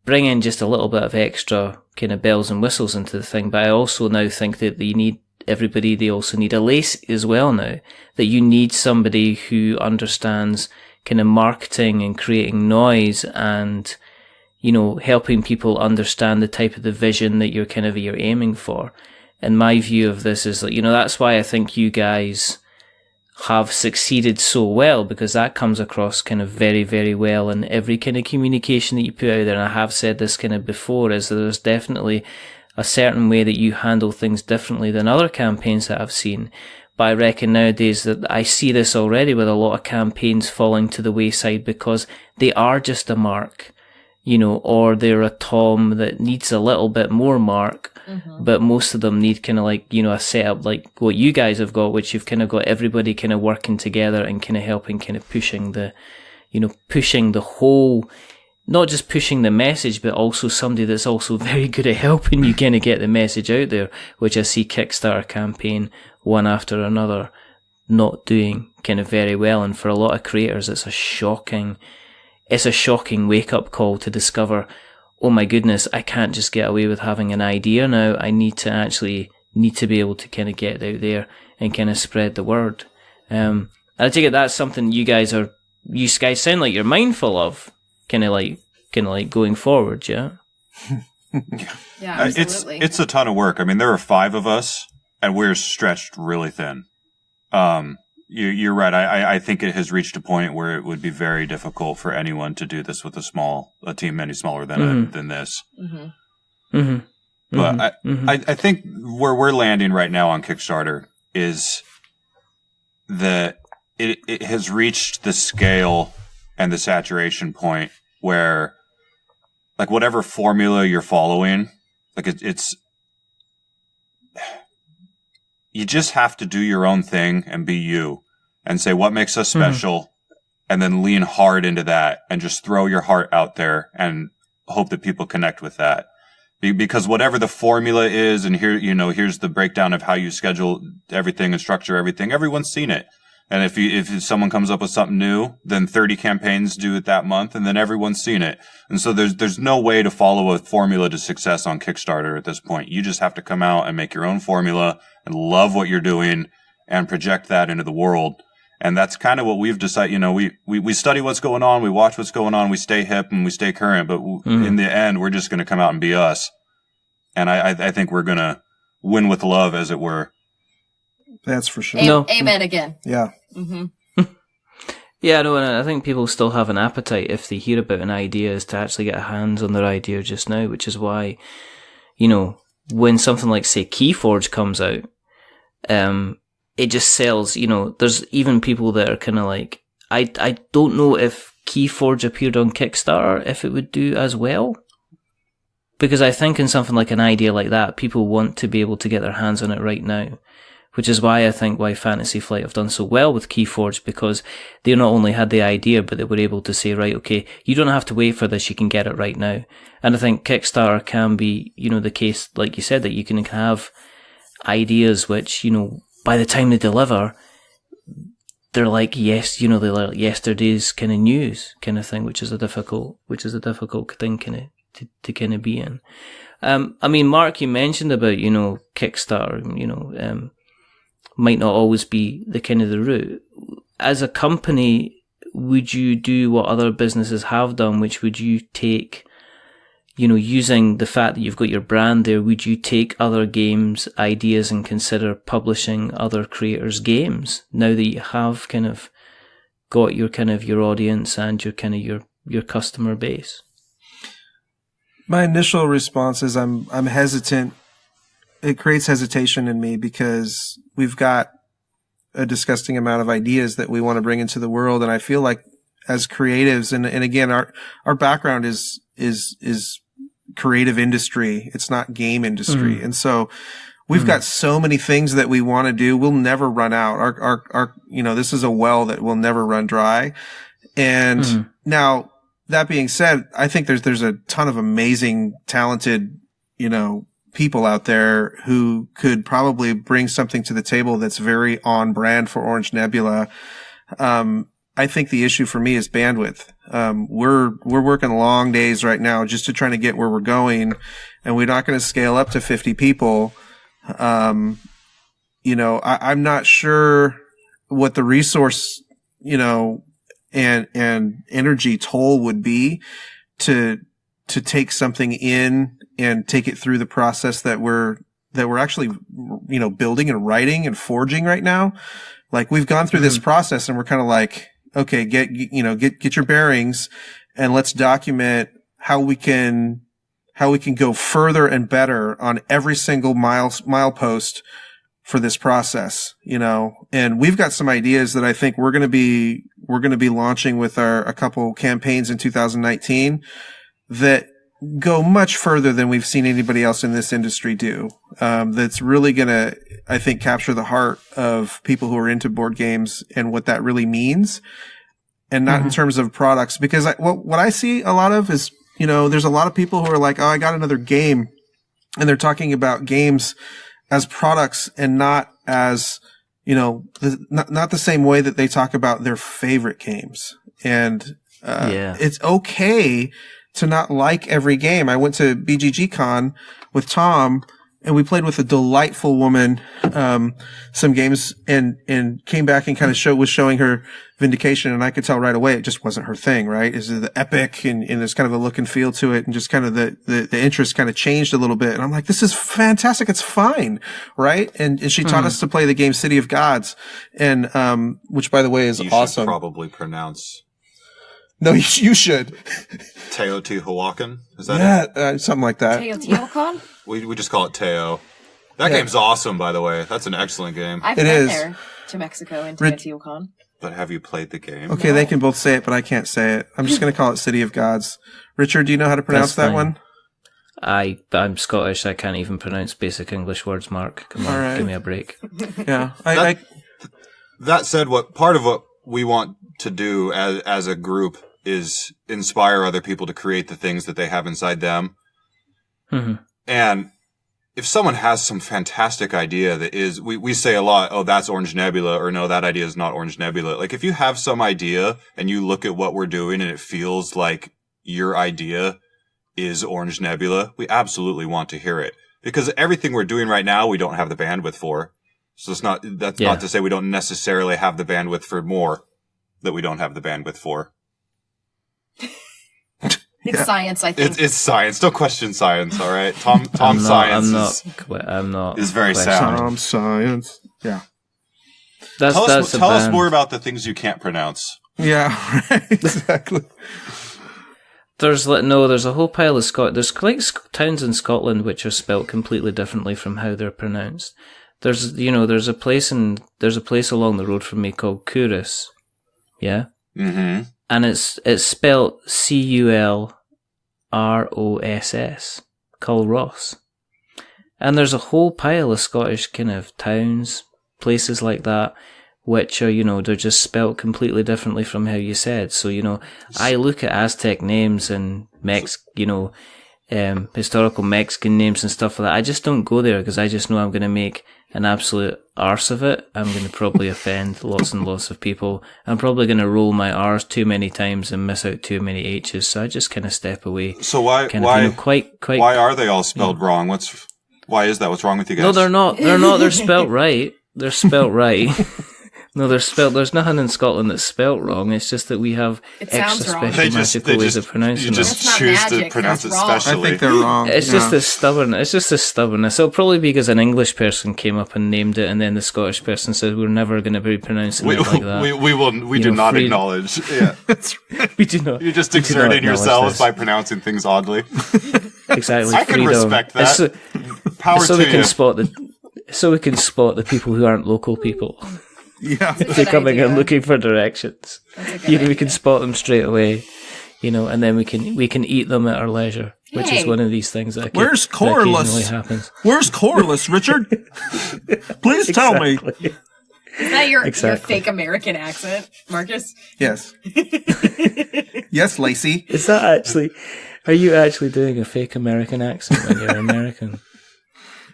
bring in just a little bit of extra kind of bells and whistles into the thing. But I also now think that they also need a lace as well now, that you need somebody who understands kind of marketing and creating noise and, helping people understand the type of the vision that you're aiming for. And my view of this is that, that's why I think you guys have succeeded so well, because that comes across kind of very, very well in every kind of communication that you put out there. And I have said this kind of before, is that there's definitely a certain way that you handle things differently than other campaigns that I've seen. But I reckon nowadays that I see this already with a lot of campaigns falling to the wayside because they are just a mark, or they're a Tom that needs a little bit more mark, but most of them need kind of like, a setup like what you guys have got, which you've kind of got everybody kind of working together and kind of helping, kind of pushing the whole, not just pushing the message, but also somebody that's also very good at helping you kind of get the message out there, which I see Kickstarter campaign one after another not doing kind of very well. And for a lot of creators, it's a shocking wake-up call to discover, oh my goodness, I can't just get away with having an idea now. I need to be able to kind of get out there and kind of spread the word. I take it that's something you guys sound like you're mindful of, kind of like going forward, yeah? Yeah, absolutely. It's a ton of work. I mean, there are 5 of us, and we're stretched really thin. You're right. I think it has reached a point where it would be very difficult for anyone to do this with a team any smaller than this. Mm-hmm. Mm-hmm. But I think where we're landing right now on Kickstarter is that it has reached the scale and the saturation point where, like, whatever formula you're following, like it's you just have to do your own thing and be you and say what makes us special, and then lean hard into that and just throw your heart out there and hope that people connect with that. Because whatever the formula is, and here's the breakdown of how you schedule everything and structure everything, everyone's seen it. And if someone comes up with something new, then 30 campaigns do it that month, and then everyone's seen it. And so there's no way to follow a formula to success on Kickstarter at this point. You just have to come out and make your own formula and love what you're doing and project that into the world. And that's kind of what we've decided. We study what's going on, we watch what's going on, we stay hip and we stay current, but in the end, we're just going to come out and be us. And I think we're going to win with love, as it were. That's for sure. Amen again. Yeah. Mm-hmm. Yeah, no, and I think people still have an appetite if they hear about an idea is to actually get hands on their idea just now, which is why, when something like, say, Keyforge comes out, it just sells, there's even people that are kind of like, I don't know if Keyforge appeared on Kickstarter, if it would do as well. because I think in something like an idea like that, people want to be able to get their hands on it right now, which is why I think why Fantasy Flight have done so well with Keyforge, because they not only had the idea, but they were able to say, right, okay, you don't have to wait for this, you can get it right now. And I think Kickstarter can be, the case, like you said, that you can have ideas which, by the time they deliver, they're like, yes, they're like yesterday's kind of news kind of thing, which is a difficult thing to kind of be in. I mean, Mark, you mentioned about, Kickstarter, might not always be the kind of the route. As a company, would you do what other businesses have done, which would you take, using the fact that you've got your brand there, would you take other games ideas and consider publishing other creators' games now that you have kind of got your audience and your customer base? My initial response is I'm hesitant. It creates hesitation in me because we've got a disgusting amount of ideas that we want to bring into the world. And I feel like as creatives, and again, our background is creative industry. It's not game industry. Mm. And so we've got so many things that we want to do. We'll never run out. Our this is a well that will never run dry. And now that being said, I think there's a ton of amazing, talented, people out there who could probably bring something to the table that's very on brand for Orange Nebula. I think the issue for me is bandwidth. We're working long days right now just to try to get where we're going, and we're not going to scale up to 50 people. I'm not sure what the resource, and energy toll would be to take something in and take it through the process that we're actually, building and writing and forging right now. Like we've gone through this process and we're kind of like, okay, get your bearings and let's document how we can go further and better on every single milepost for this process, and we've got some ideas that I think we're going to be launching with a couple campaigns in 2019 that go much further than we've seen anybody else in this industry do. That's really going to, I think, capture the heart of people who are into board games and what that really means, and not in terms of products. Because what I see a lot of is, there's a lot of people who are like, oh, I got another game, and they're talking about games as products and not as, not the same way that they talk about their favorite games. And it's okay to not like every game. I went to BGG Con with Tom, and we played with a delightful woman some games, and came back and kind of was showing her Vindication, and I could tell right away it just wasn't her thing, right? Is the epic, and there's kind of a look and feel to it, and just kind of the interest kind of changed a little bit. And I'm like, this is fantastic. It's fine, right? And she taught us to play the game City of Gods, and which, by the way, is awesome. You should probably pronounce. No, you should. Teotihuacan? Is that it? Something like that. Teotihuacan? We just call it Teo. That game's awesome, by the way. That's an excellent game. I've been there to Mexico and Teotihuacan. But have you played the game? Okay, they can both say it, but I can't say it. I'm just going to call it City of Gods. Richard, do you know how to pronounce that one? I'm Scottish. I can't even pronounce basic English words, Mark. Come on, right. Give me a break. Yeah. That said, part of what we want to do as a group is inspire other people to create the things that they have inside them. Mm-hmm. And if someone has some fantastic idea that is, we say a lot, oh, that's Orange Nebula, or no, that idea is not Orange Nebula. Like, if you have some idea and you look at what we're doing and it feels like your idea is Orange Nebula, we absolutely want to hear it. Because everything we're doing right now, we don't have the bandwidth for. So not to say we don't necessarily have the bandwidth for more that we don't have the bandwidth for. It's science, I think. It's science. Don't question science, all right? Tom Science is very sound. Tom Science. Yeah. Tell us more about the things you can't pronounce. Yeah, right. Exactly. There's a whole pile of there's like towns in Scotland which are spelt completely differently from how they're pronounced. There's a place along the road from me called Couros. Yeah? Mm-hmm. And it's spelled Culross. Culross. And there's a whole pile of Scottish kind of towns, places like that, which are, they're just spelt completely differently from how you said. So, I look at Aztec names and historical Mexican names and stuff like that. I just don't go there because I just know I'm going to make an absolute arse of it. I'm going to probably offend lots and lots of people. I'm probably going to roll my R's too many times and miss out too many H's. So I just kind of step away. So why are they all spelled wrong? Why is that? What's wrong with you guys? No, they're not. They're spelt right. They're spelt right. No, there's nothing in Scotland that's spelt wrong. It's just that we have extra special magical ways of pronouncing them. You just choose to pronounce it specially. I think they're wrong. It's just this stubbornness. It'll probably be because an English person came up and named it, and then the Scottish person said we're never going to be pronouncing it like that. We do not acknowledge. Yeah, that's right. We do not. You're just exerting yourselves by pronouncing things oddly. Exactly. I can respect that. Power to you. So we can spot the people who aren't local people. Yeah, if they're coming and looking for directions, we can spot them straight away, and then we can eat them at our leisure, which is one of these things that Where's Corliss? Happens. Where's Corliss, Richard? Please tell me. Is that your fake American accent, Marcus? Yes. Yes, Lacey. Is that actually? Are you actually doing a fake American accent when you're American?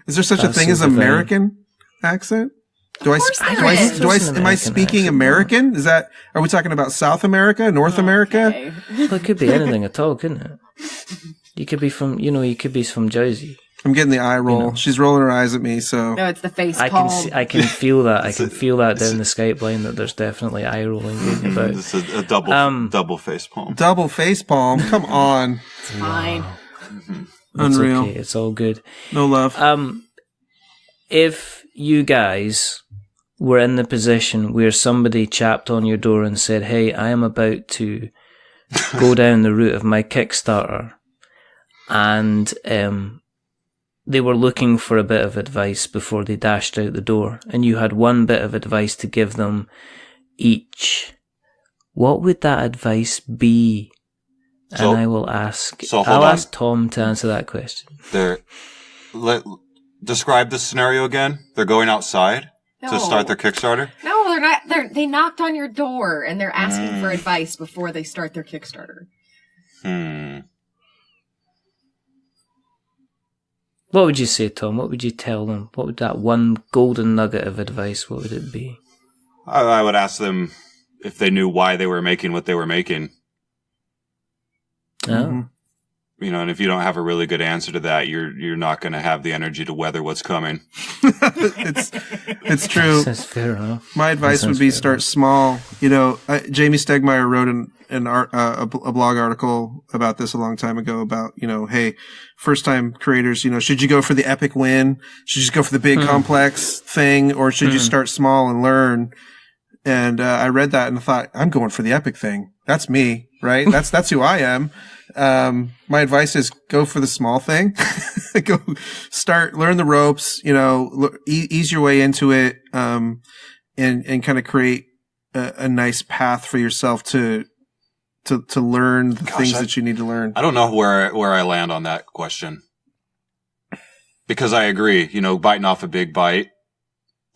Is there such a thing as American accent? Am I speaking American? Are we talking about South America, North America? Well, it could be anything at all, couldn't it? You could be from Jersey. I'm getting the eye roll. She's rolling her eyes at me, so. No, it's the face palm. I can feel that. I can feel that down the Skype line that there's definitely eye rolling going about. It's a double face palm. Double face palm. Come on. It's fine. Unreal. It's okay. It's all good. No love. If you guys were in the position where somebody chapped on your door and said, "Hey, I am about to go down the route of my Kickstarter," and they were looking for a bit of advice before they dashed out the door, and you had one bit of advice to give them each, what would that advice be? And I will ask. I'll ask Tom to answer that question. Describe the scenario again. They're going outside to start their Kickstarter? No, they're not. They knocked on your door and they're asking for advice before they start their Kickstarter. What would you say, Tom? What would you tell them? What would that one golden nugget of advice, what would it be? I would ask them if they knew why they were making what they were making. Oh. And if you don't have a really good answer to that, you're not going to have the energy to weather what's coming. It's true. That's fair enough. My advice would be start small. Jamie Stegmaier wrote a blog article about this a long time ago about, hey, first time creators, should you go for the epic win? Should you just go for the big complex thing? Or should you start small and learn? And I read that and thought, I'm going for the epic thing. That's me, right? That's who I am. My advice is go for the small thing. Go learn the ropes, ease your way into it, and kind of create a nice path for yourself to learn the things that you need to learn. I don't know where I land on that question. Because I agree, biting off a big bite,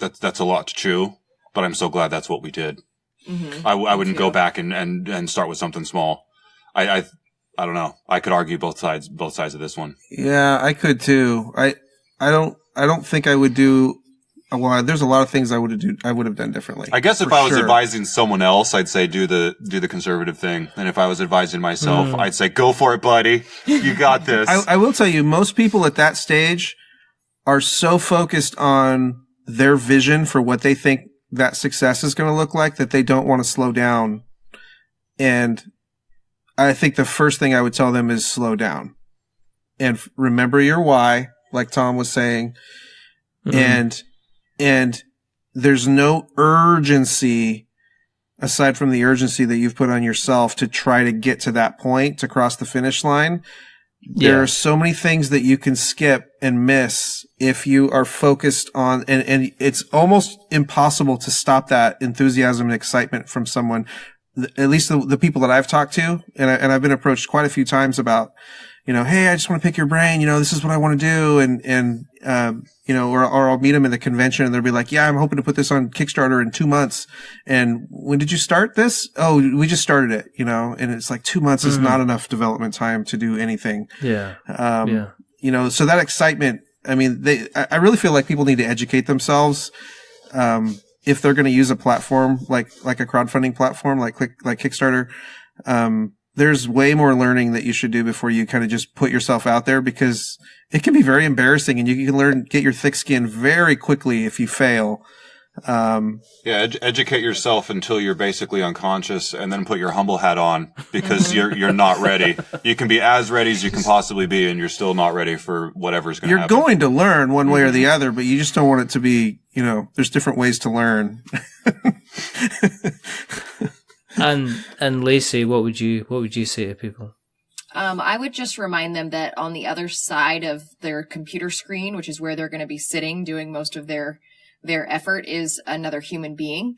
that's a lot to chew, but I'm so glad that's what we did. Mm-hmm. I wouldn't go back and start with something small. I don't know. I could argue both sides of this one. Yeah, I could too. I don't think I would do. Well, there's a lot of things I would have done differently. I guess if I was advising someone else, I'd say do the conservative thing. And if I was advising myself, I'd say go for it, buddy. You got this. I will tell you, most people at that stage are so focused on their vision for what they think that success is going to look like that they don't want to slow down. And I think the first thing I would tell them is slow down and remember your why, like Tom was saying. And there's no urgency aside from the urgency that you've put on yourself to try to get to that point, to cross the finish line. There are so many things that you can skip and miss if you are focused on, and it's almost impossible to stop that enthusiasm and excitement from someone. At least the people that I've talked to, and I've been approached quite a few times about, hey, I just want to pick your brain. This is what I want to do. And or I'll meet them in the convention and they'll be like, yeah, I'm hoping to put this on Kickstarter in 2 months. And when did you start this? Oh, we just started it, and it's like 2 months is not enough development time to do anything. Yeah. So that excitement, I really feel like people need to educate themselves. If they're going to use a platform like a crowdfunding platform, like Kickstarter, there's way more learning that you should do before you kind of just put yourself out there, because it can be very embarrassing and you can get your thick skin very quickly if you fail. Educate yourself until you're basically unconscious, and then put your humble hat on, because you're not ready. You can be as ready as you can possibly be, and you're still not ready for whatever's going to happen. You're going to learn one way or the other, but you just don't want it to be, there's different ways to learn. And Lacey, what would you say to people? I would just remind them that on the other side of their computer screen, which is where they're going to be sitting doing most of their effort, is another human being.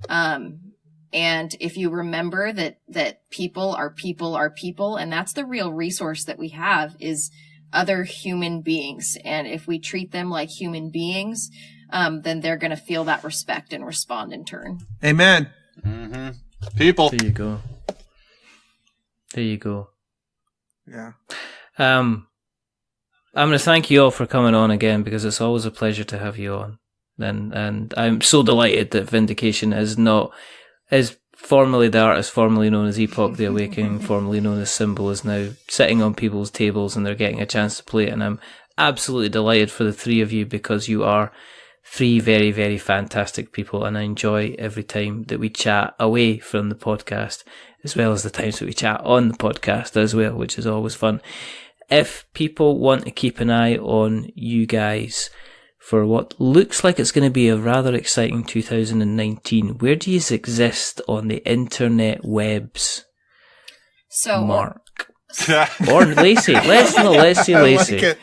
And if you remember that people are people, and that's the real resource that we have, is other human beings. And if we treat them like human beings, then they're going to feel that respect and respond in turn. Amen. Mm-hmm. People. There you go. Yeah. I'm going to thank you all for coming on again, because it's always a pleasure to have you on. And I'm so delighted that Vindication is formerly the artist, formerly known as Epoch the Awakening, formerly known as Symbol, is now sitting on people's tables and they're getting a chance to play it. And I'm absolutely delighted for the three of you, because you are three very, very fantastic people, and I enjoy every time that we chat away from the podcast, as well as the times that we chat on the podcast as well, which is always fun. If people want to keep an eye on you guys for what looks like it's going to be a rather exciting 2019, where do you exist on the internet webs? So, Mark. Or Lacey. Let's see Lacey. Like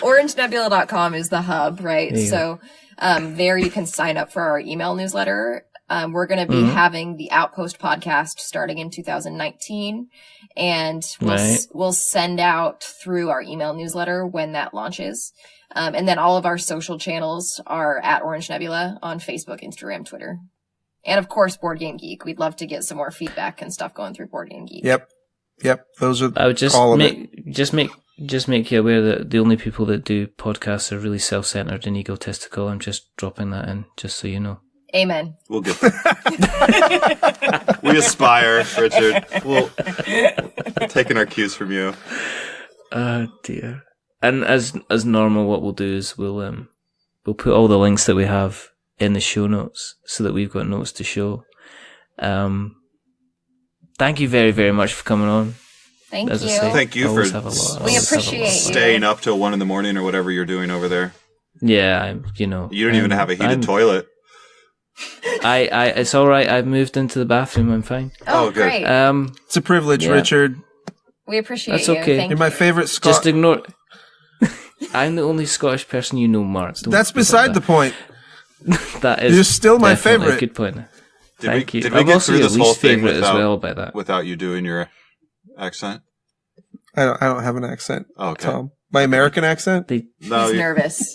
OrangeNebula.com is the hub, right? So there you can sign up for our email newsletter. We're going to be having the Outpost podcast starting in 2019, and we'll send out through our email newsletter when that launches. And then all of our social channels are at Orange Nebula on Facebook, Instagram, Twitter, and of course Board Game Geek. We'd love to get some more feedback and stuff going through Board Game Geek. Yep. Those are I would just all make you aware that the only people that do podcasts are really self-centered and egotistical. I'm just dropping that in, just so you know. Amen. We'll get we aspire, Richard. We're taking our cues from you. Oh dear. And as normal, what we'll do is we'll put all the links that we have in the show notes, so that we've got notes to show. Thank you very, very much for coming on. Thank you. Say, Thank you for we appreciate staying up till 1 a.m. or whatever you're doing over there. Yeah, you don't even have a heated toilet. It's all right. I've moved into the bathroom. I'm fine. Oh, good. Great. It's a privilege, Richard. We appreciate That's okay. Thank You're my favorite Scot. Just ignore. I'm the only Scottish person you know, Mark. That's beside the point. That is. You're still my favorite. A good point. Thank you. Did we get through this whole thing without you doing your accent? I don't have an accent. Oh, okay. Tom. My American accent? He's nervous.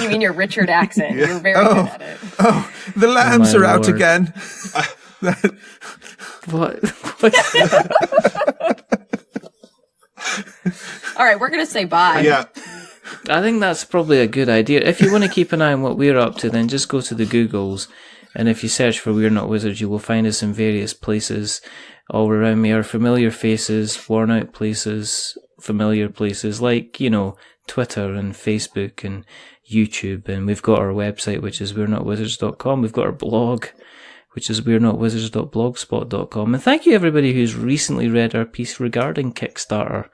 You mean your Richard accent. Yeah. You're very good at it. Oh, the lambs are out again. What? All right, we're going to say bye. Yeah. I think that's probably a good idea. If you want to keep an eye on what we're up to, then just go to the Googles. And if you search for We're Not Wizards, you will find us in various places all around me. Our familiar faces, worn out places, familiar places like, Twitter and Facebook and YouTube. And we've got our website, which is we'renotwizards.com. We've got our blog, which is we'renotwizards.blogspot.com. And thank you everybody who's recently read our piece regarding Kickstarter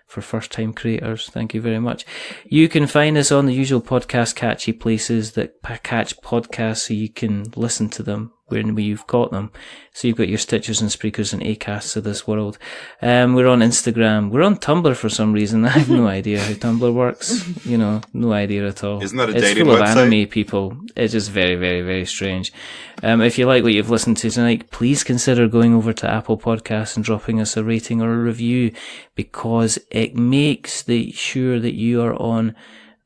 for first-time creators. Thank you very much. You can find us on the usual podcast catchy places that catch podcasts so you can listen to them when you've got them. So you've got your Stitchers and Spreakers and Acasts of this world. We're on Instagram. We're on Tumblr for some reason. I have no idea how Tumblr works. No idea at all. Isn't that a it's dating full of website? anime people. It's just very, very, very strange. If you like what you've listened to tonight, please consider going over to Apple Podcasts and dropping us a rating or a review, because it makes sure that you are on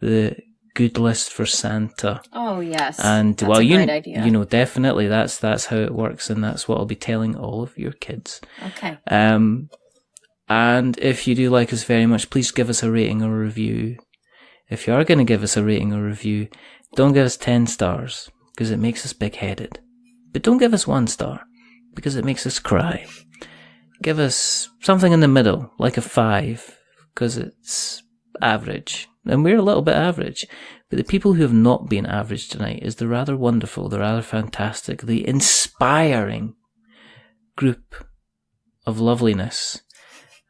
the good list for Santa. Oh yes, and that's a great idea. Definitely that's how it works, and that's what I'll be telling all of your kids. Okay. And if you do like us very much, please give us a rating or a review. If you are going to give us a rating or review, don't give us 10 stars because it makes us big-headed. But don't give us 1 star because it makes us cry. Give us something in the middle, like a 5, because it's average. And we're a little bit average. But the people who have not been average tonight is the rather wonderful, the rather fantastic, the inspiring group of loveliness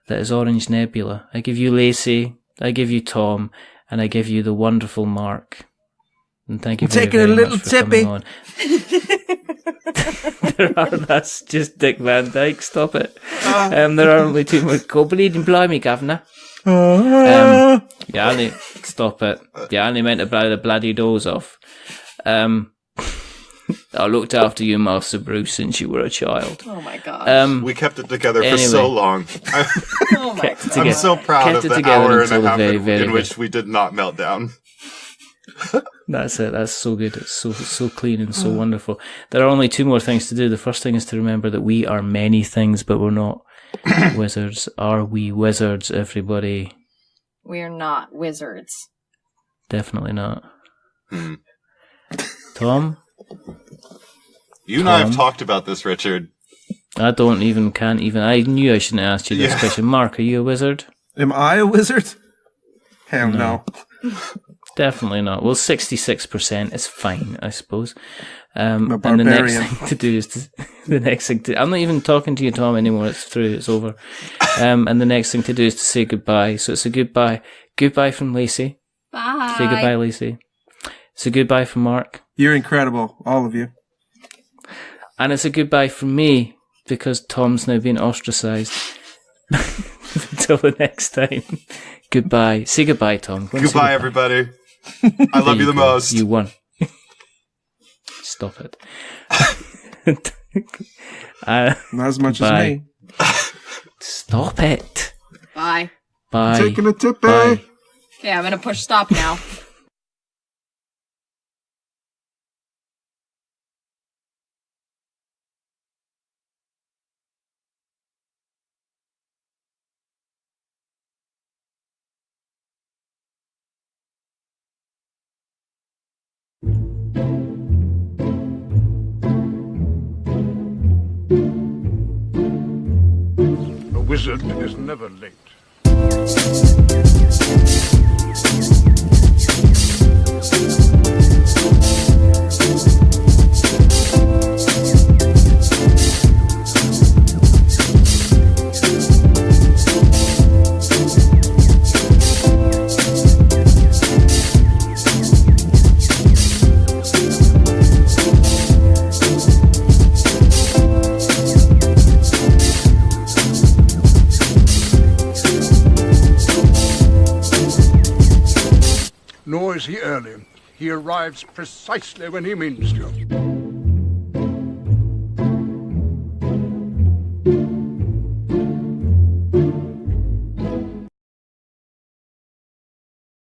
that is Orange Nebula. I give you Lacey, I give you Tom, and I give you the wonderful Mark. And thank you very, taking very a little much for tippy. coming on. That's just Dick Van Dyke, stop it. There are only 2 more. Go bleed and blimey, Governor. Yeah, stop it. Yeah, I only meant to blow the bloody doors off. I looked after you, Master Bruce, since you were a child. Oh my god. We kept it together for so long. Oh my god. I'm so proud of the hour and a half in which we did not melt down. That's it. That's so good. It's so clean and so wonderful. There are only 2 more things to do. The first thing is to remember that we are many things, but we're not wizards. Are we wizards, everybody? We're not wizards. Definitely not. Tom? You and I have talked about this, Richard. I can't even. I knew I shouldn't have asked you this question. Mark, are you a wizard? Am I a wizard? Hell no. Definitely not. Well, 66% is fine, I suppose. I'm a and the next barbarian. thing to do is I'm not even talking to you, Tom, anymore. It's through. It's over. And the next thing to do is to say goodbye. So it's a goodbye. Goodbye from Lacey. Bye. Say goodbye, Lacey. It's a goodbye from Mark. You're incredible, all of you. And it's a goodbye from me, because Tom's now been ostracised. Until the next time. Goodbye. Say goodbye, Tom. Goodbye, everybody. I love you the most. You won. Stop it. Not as much as me. Stop it. Bye. Bye. Taking a tippy. Bye. Okay, I'm gonna push stop now. A wizard is never late. Nor is he early. He arrives precisely when he means to.